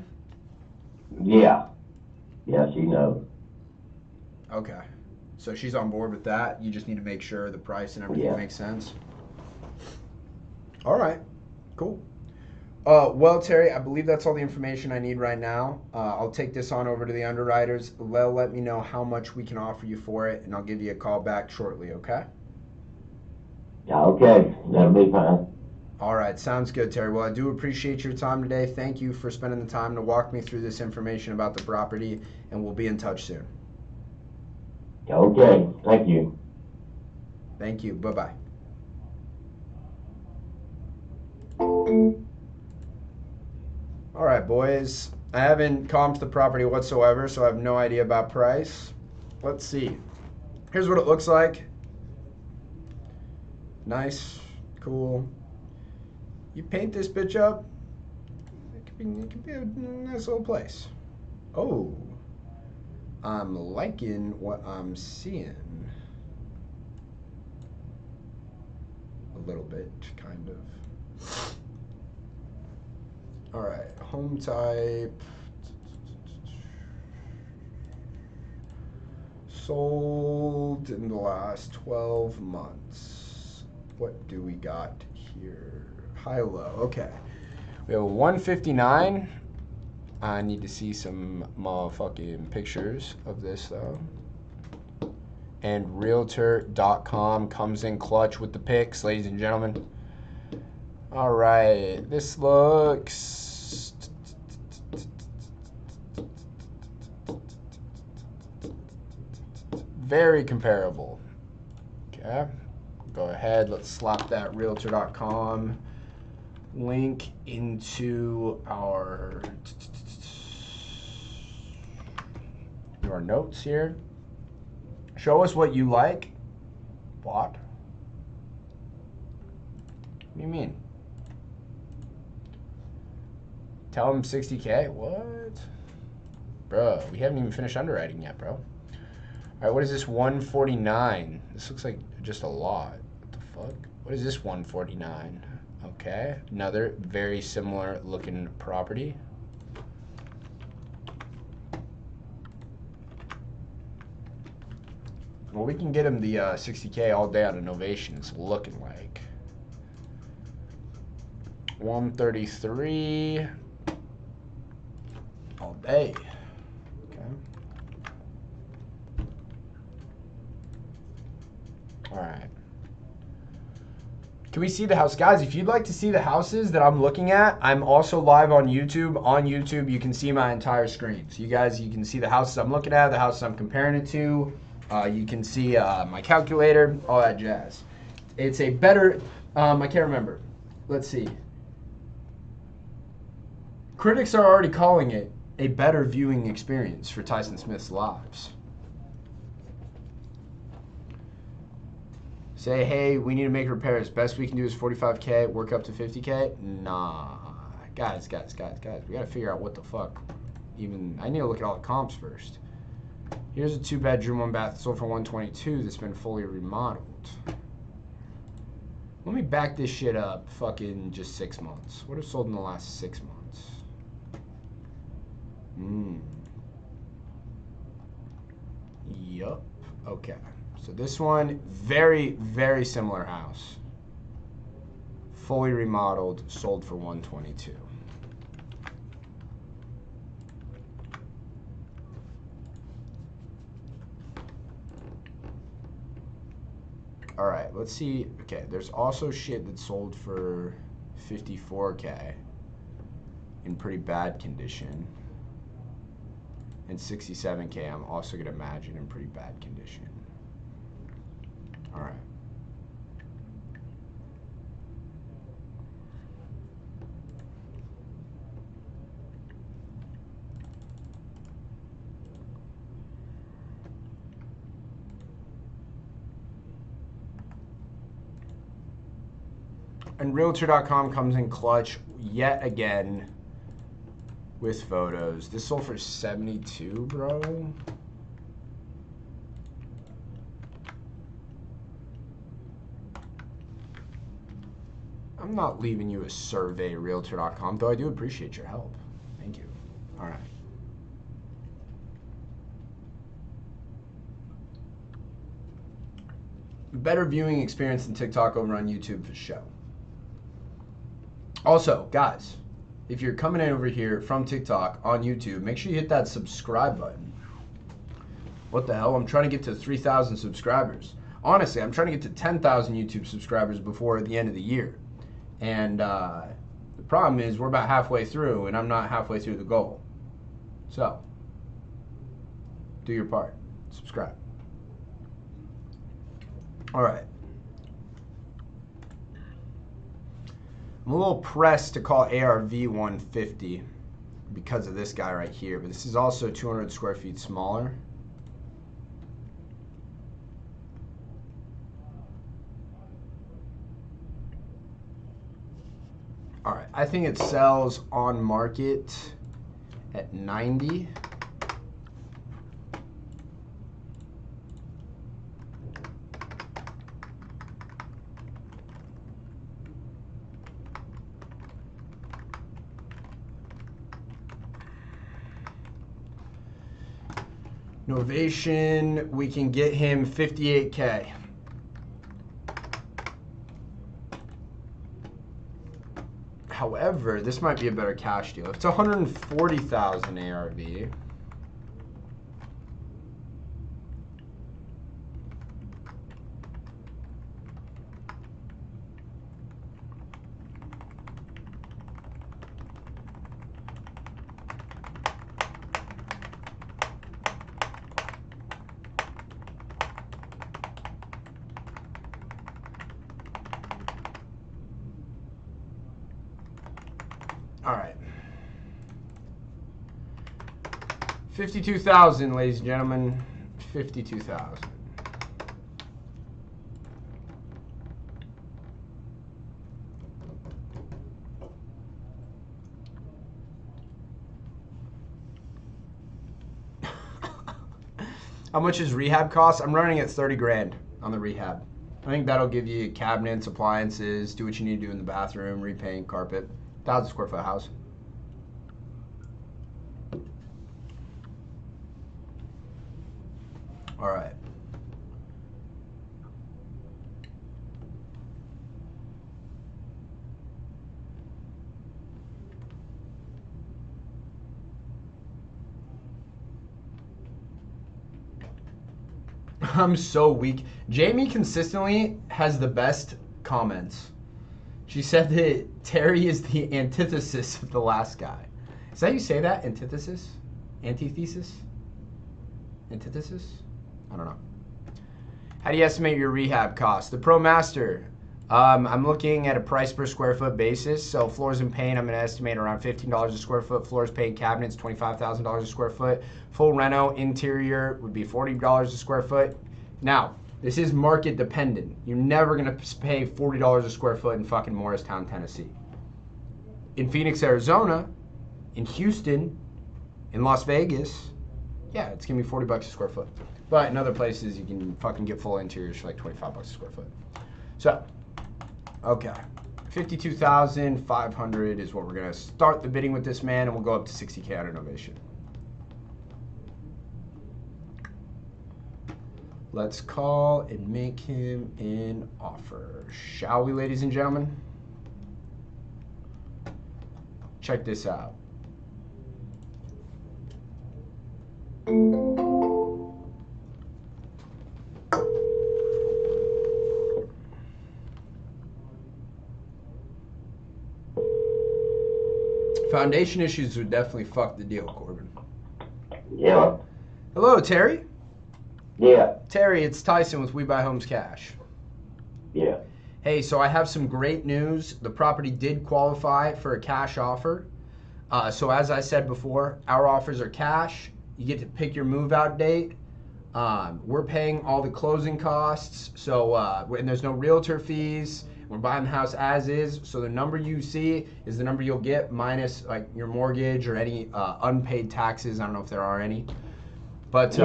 Yeah. Yeah, she knows. Okay. So she's on board with that. You just need to make sure the price and everything Yeah. makes sense. All right, cool. Well, Terry, I believe that's all the information I need right now. I'll take this on over to the underwriters. They'll let me know how much we can offer you for it, and I'll give you a call back shortly, okay? Yeah, okay, that'll be fine. All right, sounds good, Terry. Well, I do appreciate your time today. Thank you for spending the time to walk me through this information about the property, and we'll be in touch soon. Yeah, okay, thank you. Thank you. Bye-bye. All right, boys. I haven't comped the property whatsoever, so I have no idea about price. Let's see. Here's what it looks like. Nice, cool. You paint this bitch up, it could be a nice little place. Oh, I'm liking what I'm seeing. A little bit, kind of. All right, home type. Sold in the last 12 months. What do we got here? High-low, okay. We have a 159. I need to see some motherfucking pictures of this though. And Realtor.com comes in clutch with the pics, ladies and gentlemen. All right, this looks very comparable. Okay, go ahead, let's slap that Realtor.com link into our notes here. Show us what you like. What? What do you mean? Tell them 60K? What? Bro, we haven't even finished underwriting yet, bro. All right, what is this 149? This looks like just a lot. What the fuck? What is this 149? Okay, another very similar looking property. Well, we can get him the 60K all day on Innovation. It's looking like 133 all day. Okay. All right. Can we see the house? Guys, if you'd like to see the houses that I'm looking at, I'm also live on YouTube. On YouTube, you can see my entire screen. So you guys, you can see the houses I'm looking at, the houses I'm comparing it to. You can see my calculator, all that jazz. It's a better, I can't remember. Let's see. Critics are already calling it a better viewing experience for Tyson Smith's lives. Say, hey, we need to make repairs. Best we can do is 45K, work up to 50K. Nah, guys. We gotta figure out what the fuck. Even, I need to look at all the comps first. Here's a 2-bedroom, 1-bath, sold for 122 that's been fully remodeled. Let me back this shit up fucking just 6 months. What have sold in the last 6 months? Yup. Okay. So this one, very, very similar house. Fully remodeled, sold for 122. All right, let's see. Okay, there's also shit that sold for 54K in pretty bad condition. And 67K, I'm also gonna imagine in pretty bad condition. All right. And Realtor.com comes in clutch yet again with photos. This sold for 72, bro. I'm not leaving you a survey, Realtor.com, though I do appreciate your help. Thank you. All right. better viewing experience than TikTok over on YouTube for show. Also, guys, if you're coming in over here from TikTok on YouTube, make sure you hit that subscribe button. What the hell? I'm trying to get to 3,000 subscribers. Honestly, I'm trying to get to 10,000 YouTube subscribers before the end of the year. And the problem is we're about halfway through, and I'm not halfway through the goal. So, do your part. Subscribe. All right. I'm a little pressed to call ARV 150 because of this guy right here, but this is also 200 square feet smaller. All right, I think it sells on market at 90. Novation, we can get him 58K. However, this might be a better cash deal. If it's 140,000 ARV. All right. 52,000, ladies and gentlemen. 52,000. How much is rehab cost? I'm running at 30 grand on the rehab. I think that'll give you cabinets, appliances, do what you need to do in the bathroom, repaint, carpet. 1,000 square foot house. All right. I'm so weak. Jamie consistently has the best comments. She said that Terry is the antithesis of the last guy. Is that how you say that? Antithesis? Antithesis? Antithesis? I don't know. How do you estimate your rehab cost? The Pro Master. I'm looking at a price per square foot basis. So floors and paint, I'm going to estimate around $15 a square foot. Floors, paint, cabinets, $25,000 a square foot. Full reno interior would be $40 a square foot. Now, this is market dependent. You're never going to pay $40 a square foot in fucking Morristown, Tennessee. In Phoenix, Arizona, in Houston, in Las Vegas, yeah, it's going to be $40 a square foot. But in other places, you can fucking get full interiors for like $25 a square foot. So, okay. 52,500 is what we're going to start the bidding with this man, and we'll go up to 60K on innovation. Let's call and make him an offer. Shall we, ladies and gentlemen? Check this out. Foundation issues would definitely fuck the deal, Corbin. Yeah. Hello, Terry. Yeah. Terry, it's Tyson with We Buy Homes Cash. Yeah. Hey, so I have some great news. The property did qualify for a cash offer. So as I said before, our offers are cash. You get to pick your move-out date. We're paying all the closing costs. So and there's no realtor fees. We're buying the house as is. So the number you see is the number you'll get minus like your mortgage or any unpaid taxes. I don't know if there are any. But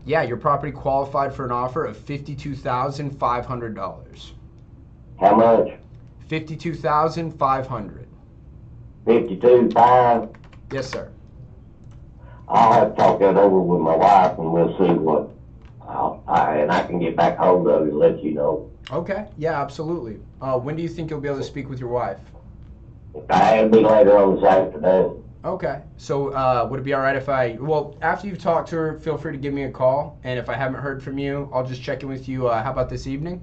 yeah, your property qualified for an offer of $52,500. How much? $52,500. 52.5. Yes, sir. I'll have to talk that over with my wife, and we'll see And I can get back hold of you and let you know. Okay. Yeah, absolutely. When do you think you'll be able to speak with your wife? It'll be later on this afternoon. Okay. So would it be all right if after you've talked to her, feel free to give me a call. And if I haven't heard from you, I'll just check in with you. How about this evening?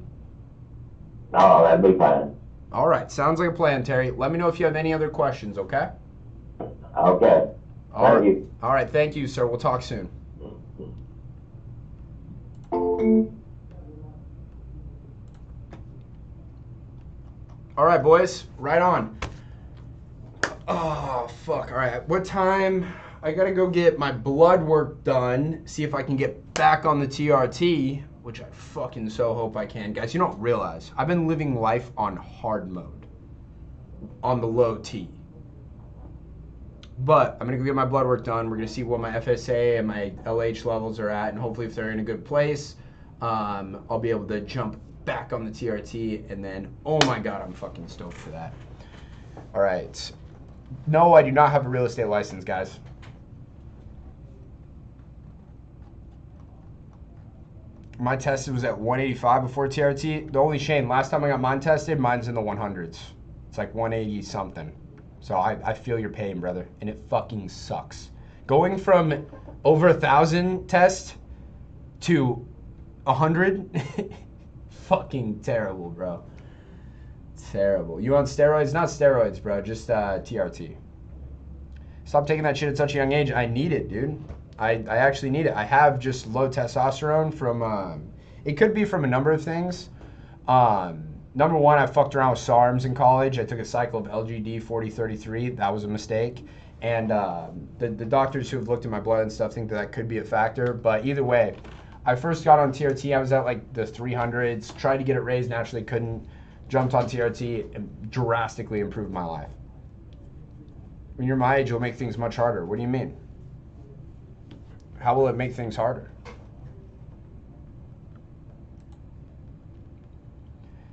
Oh, that'd be fine. All right. Sounds like a plan, Terry. Let me know if you have any other questions, okay? Okay. Thank you. All right. Thank you, sir. We'll talk soon. All right, boys. Right on. Oh, fuck. All right. What time? I got to go get my blood work done, see if I can get back on the TRT, which I fucking so hope I can. Guys, you don't realize I've been living life on hard mode, on the low T. But I'm going to go get my blood work done. We're going to see what my FSA and my LH levels are at, and hopefully if they're in a good place, I'll be able to jump back on the TRT, and then, oh my God, I'm fucking stoked for that. All right. No, I do not have a real estate license, guys. My tested was at 185 before TRT. The only shame, last time I got mine tested, mine's in the 100s. It's like 180 something. So I feel your pain, brother, and it fucking sucks. Going from over 1,000 tests to 100, fucking terrible, bro. Terrible. You on steroids? Not steroids, bro. Just TRT. Stop taking that shit at such a young age. I need it, dude. I actually need it. I have just low testosterone from, it could be from a number of things. Number one, I fucked around with SARMs in college. I took a cycle of LGD 4033. That was a mistake. And the doctors who have looked at my blood and stuff think that could be a factor. But either way, I first got on TRT. I was at like the 300s. Tried to get it raised, naturally couldn't. Jumped on TRT and drastically improved my life. When you're my age, it'll make things much harder. What do you mean? How will it make things harder?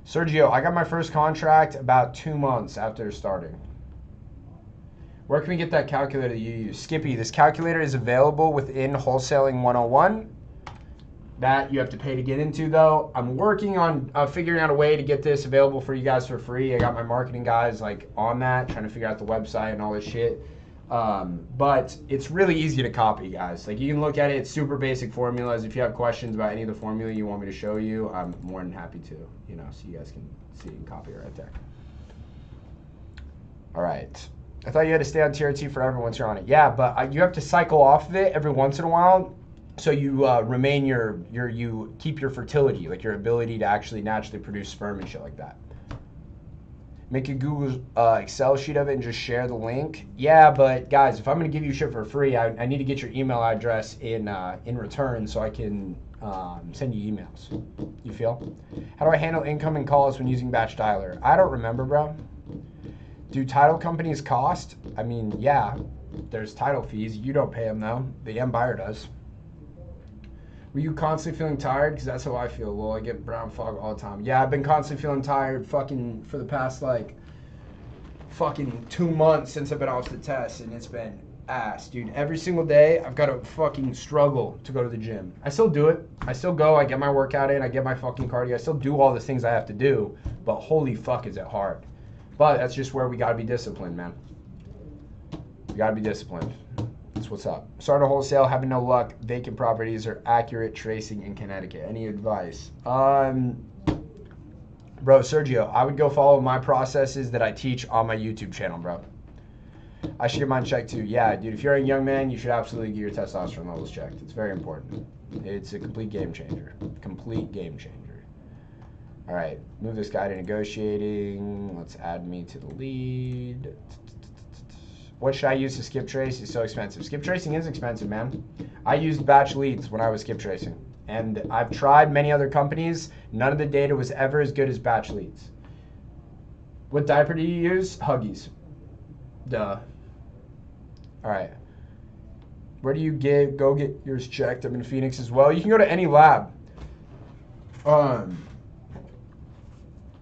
Sergio, I got my first contract about 2 months after starting. Where can we get that calculator that you use? Skippy, this calculator is available within Wholesaling 101. That you have to pay to get into, though. I'm working on figuring out a way to get this available for you guys for free. I got my marketing guys like on that, trying to figure out the website and all this shit. But it's really easy to copy, guys. Like, you can look at it, it's super basic formulas. If you have questions about any of the formula you want me to show you, I'm more than happy to, so you guys can see and copy it right there. All right. I thought you had to stay on TRT forever once you're on it. Yeah, but you have to cycle off of it every once in a while, so you remain you keep your fertility, like your ability to actually naturally produce sperm and shit like that. Make a Google Excel sheet of it and just share the link. Yeah, but guys, if I'm gonna give you shit for free, I need to get your email address in return so I can send you emails. You feel? How do I handle incoming calls when using batch dialer? I don't remember, bro. Do title companies cost? I mean, yeah, there's title fees. You don't pay them though. The end buyer does. Were you constantly feeling tired? Because that's how I feel. Well, I get brown fog all the time. Yeah, I've been constantly feeling tired fucking for the past, like, fucking 2 months since I've been off the test, and it's been ass, dude. Every single day, I've got to fucking struggle to go to the gym. I still do it. I still go. I get my workout in. I get my fucking cardio. I still do all the things I have to do, but holy fuck is it hard. But that's just where we got to be disciplined, man. We got to be disciplined. That's what's up. Started a wholesale, having no luck. Vacant properties are accurate tracing in Connecticut. Any advice? Bro, Sergio, I would go follow my processes that I teach on my YouTube channel, bro. I should get mine checked too. Yeah, dude, if you're a young man, you should absolutely get your testosterone levels checked. It's very important. It's a complete game changer. Complete game changer. All right, move this guy to negotiating. Let's add me to the lead. What should I use to skip trace? It's so expensive. Skip tracing is expensive, man. I used batch leads when I was skip tracing. And I've tried many other companies. None of the data was ever as good as batch leads. What diaper do you use? Huggies. Duh. All right. Where do you go get yours checked? I'm in Phoenix as well. You can go to any lab.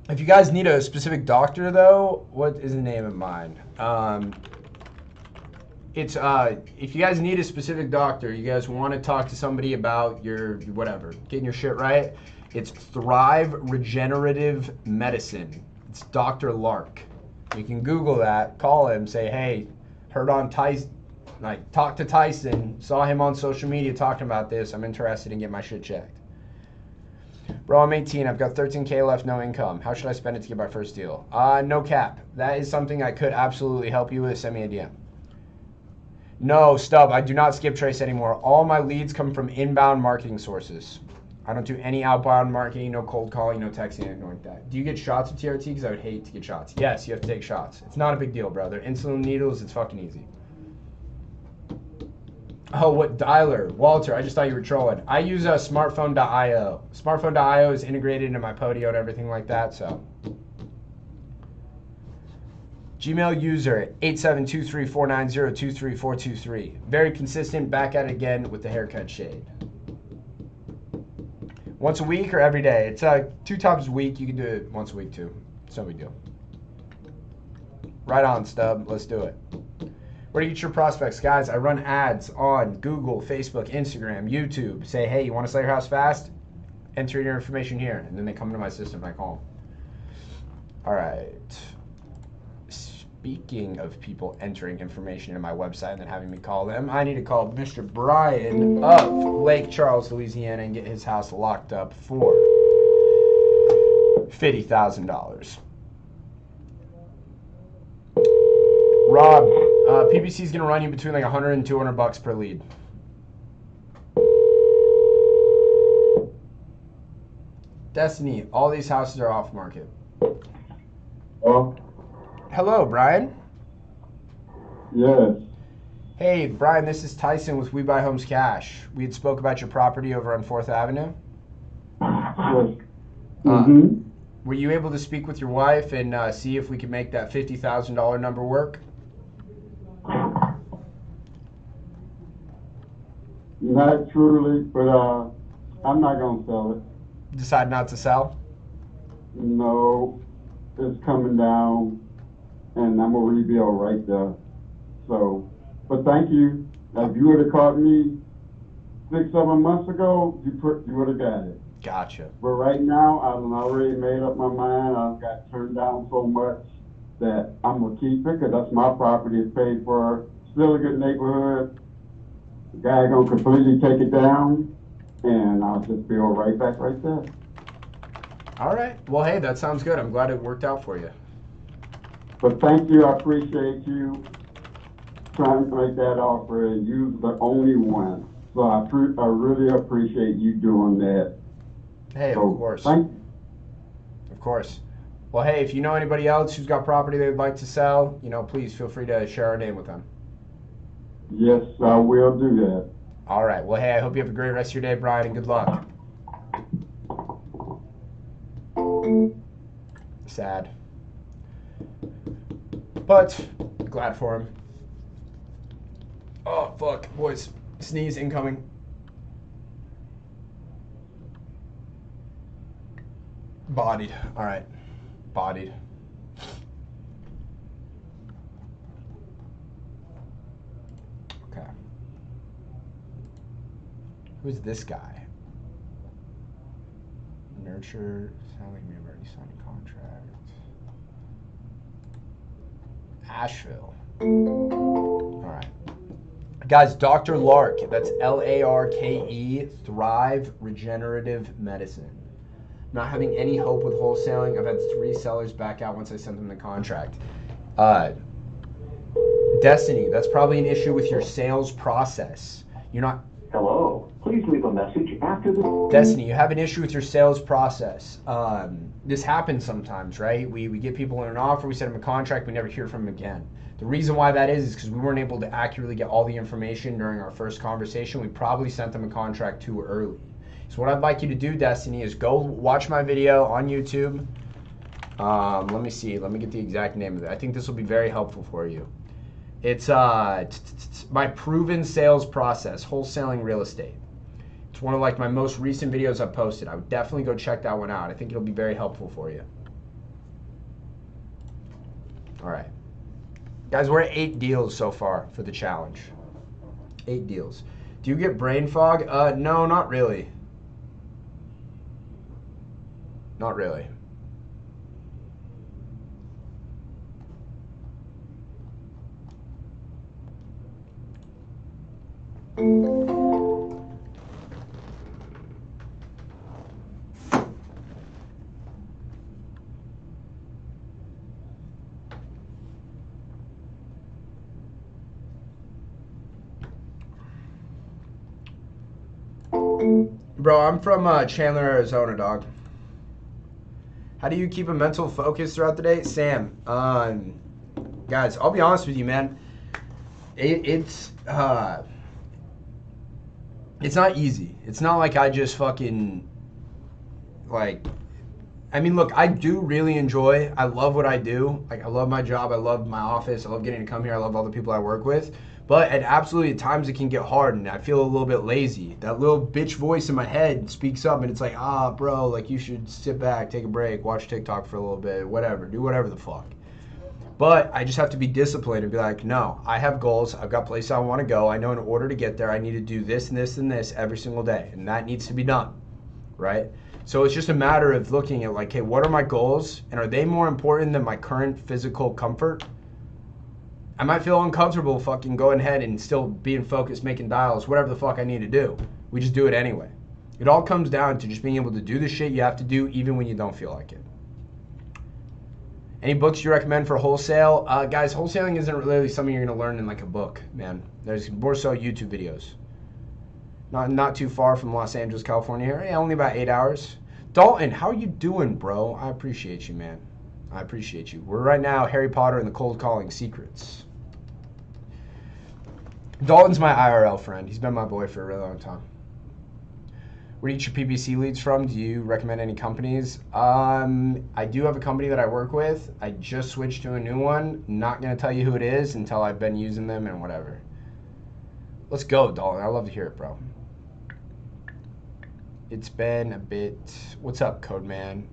If you guys need a specific doctor, though, what is the name of mine? It's if you guys need a specific doctor, you guys want to talk to somebody about your whatever, getting your shit right, it's Thrive Regenerative Medicine. It's Dr. Lark. You can Google that, call him, say, hey, heard on Tyson, like talk to Tyson, saw him on social media talking about this. I'm interested in getting my shit checked. Bro, I'm 18. I've got 13K left, no income. How should I spend it to get my first deal? No cap. That is something I could absolutely help you with. Send me a DM. No, Stub, I do not skip trace anymore. All my leads come from inbound marketing sources. I don't do any outbound marketing, no cold calling, no texting, anything like that. Do you get shots of TRT? Because I would hate to get shots. Yes, you have to take shots. It's not a big deal, brother. Insulin needles, it's fucking easy. Oh, what dialer? Walter, I just thought you were trolling. I use smartphone.io. Smartphone.io is integrated into my Podio and everything like that, so. Gmail user 872349023423. Very consistent, back at it again with the haircut shade. Once a week or every day? It's 2 times a week. You can do it once a week too. It's no big deal. Right on, Stub. Let's do it. Where do you get your prospects? Guys, I run ads on Google, Facebook, Instagram, YouTube. Say, hey, you want to sell your house fast? Enter your information here. And then they come into my system and I call them. All right. Speaking of people entering information in my website and then having me call them, I need to call Mr. Brian of Lake Charles, Louisiana, and get his house locked up for $50,000. Rob, PBC is going to run you between like 100 and 200 bucks per lead. Destiny, all these houses are off market. Oh. Hello, Brian. Yes. Hey, Brian, this is Tyson with We Buy Homes Cash. We had spoke about your property over on 4th Avenue. Yes. Mm-hmm. Were you able to speak with your wife and see if we could make that $50,000 number work? Not truly, but I'm not going to sell it. Decide not to sell? No. It's coming down, and I'm going to rebuild right there. So, but thank you. If you would have caught me 6-7 months ago, you would have got it. Gotcha. But right now, I've already made up my mind. I've got turned down so much that I'm going to keep it because that's my property. It's paid for. Still a good neighborhood. The guy going to completely take it down, and I'll just build right back right there. All right. Well, hey, that sounds good. I'm glad it worked out for you. But thank you. I appreciate you trying to make that offer, and you're the only one. So I really appreciate you doing that. Hey, So, of course. Thank you. Of course. Well, hey, if you know anybody else who's got property they'd like to sell, please feel free to share our name with them. Yes, I will do that. All right. Well, hey, I hope you have a great rest of your day, Brian, and good luck. Sad. But glad for him. Oh, fuck. Boys, sneeze incoming. Bodied. All right. Bodied. Okay. Who's this guy? Nurture. Sound like we've already signed a contract. Asheville. All right. Guys, Dr. Lark. That's Larke. Thrive Regenerative Medicine. Not having any hope with wholesaling. I've had 3 sellers back out once I sent them the contract. Destiny, that's probably an issue with your sales process. You're not... Hello. Please leave a message after the... Destiny, you have an issue with your sales process. This happens sometimes, right? We get people in an offer, we send them a contract, we never hear from them again. The reason why that is because we weren't able to accurately get all the information during our first conversation. We probably sent them a contract too early. So what I'd like you to do, Destiny, is go watch my video on YouTube. Let me see. Let me get the exact name of it. I think this will be very helpful for you. It's my proven sales process, wholesaling real estate. It's one of my most recent videos I've posted. I would definitely go check that one out. I think it'll be very helpful for you. All right. Guys, we're at 8 deals so far for the challenge. 8 deals. Do you get brain fog? No, not really. Not really. Bro, I'm from Chandler, Arizona, dog. How do you keep a mental focus throughout the day? Sam, guys, I'll be honest with you, man. It's not easy. It's not like I just fucking, like, I mean, look, I do really enjoy, I love what I do. Like, I love my job. I love my office. I love getting to come here. I love all the people I work with. But at times it can get hard and I feel a little bit lazy. That little bitch voice in my head speaks up and it's like, bro, like you should sit back, take a break, watch TikTok for a little bit, whatever, do whatever the fuck. But I just have to be disciplined and be like, no, I have goals. I've got places I want to go. I know in order to get there, I need to do this and this and this every single day. And that needs to be done, right? So it's just a matter of looking at like, hey, what are my goals? And are they more important than my current physical comfort? I might feel uncomfortable fucking going ahead and still being focused, making dials, whatever the fuck I need to do. We just do it anyway. It all comes down to just being able to do the shit you have to do even when you don't feel like it. Any books you recommend for wholesale? Guys, wholesaling isn't really something you're going to learn in like a book, man. There's more so YouTube videos. Not too far from Los Angeles, California here. Yeah, only about 8 hours. Dalton, how are you doing, bro? I appreciate you, man. I appreciate you. We're right now Harry Potter and the Cold Calling Secrets. Dalton's my IRL friend. He's been my boy for a really long time. Where do you get your PPC leads from? Do you recommend any companies? I do have a company that I work with. I just switched to a new one. Not going to tell you who it is until I've been using them and whatever. Let's go, Dalton. I'd love to hear it, bro. It's been a bit. What's up, Codeman?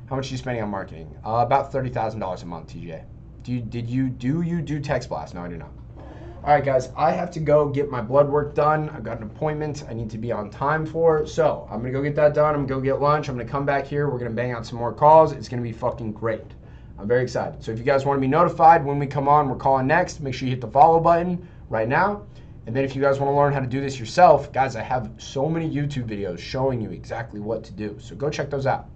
How much are you spending on marketing? About $30,000 a month, TJ. Do you do text blast? No, I do not. All right, guys, I have to go get my blood work done. I've got an appointment I need to be on time for. So I'm going to go get that done. I'm going to go get lunch. I'm going to come back here. We're going to bang out some more calls. It's going to be fucking great. I'm very excited. So if you guys want to be notified when we come on, we're calling next, make sure you hit the follow button right now. And then if you guys want to learn how to do this yourself, guys, I have so many YouTube videos showing you exactly what to do. So go check those out.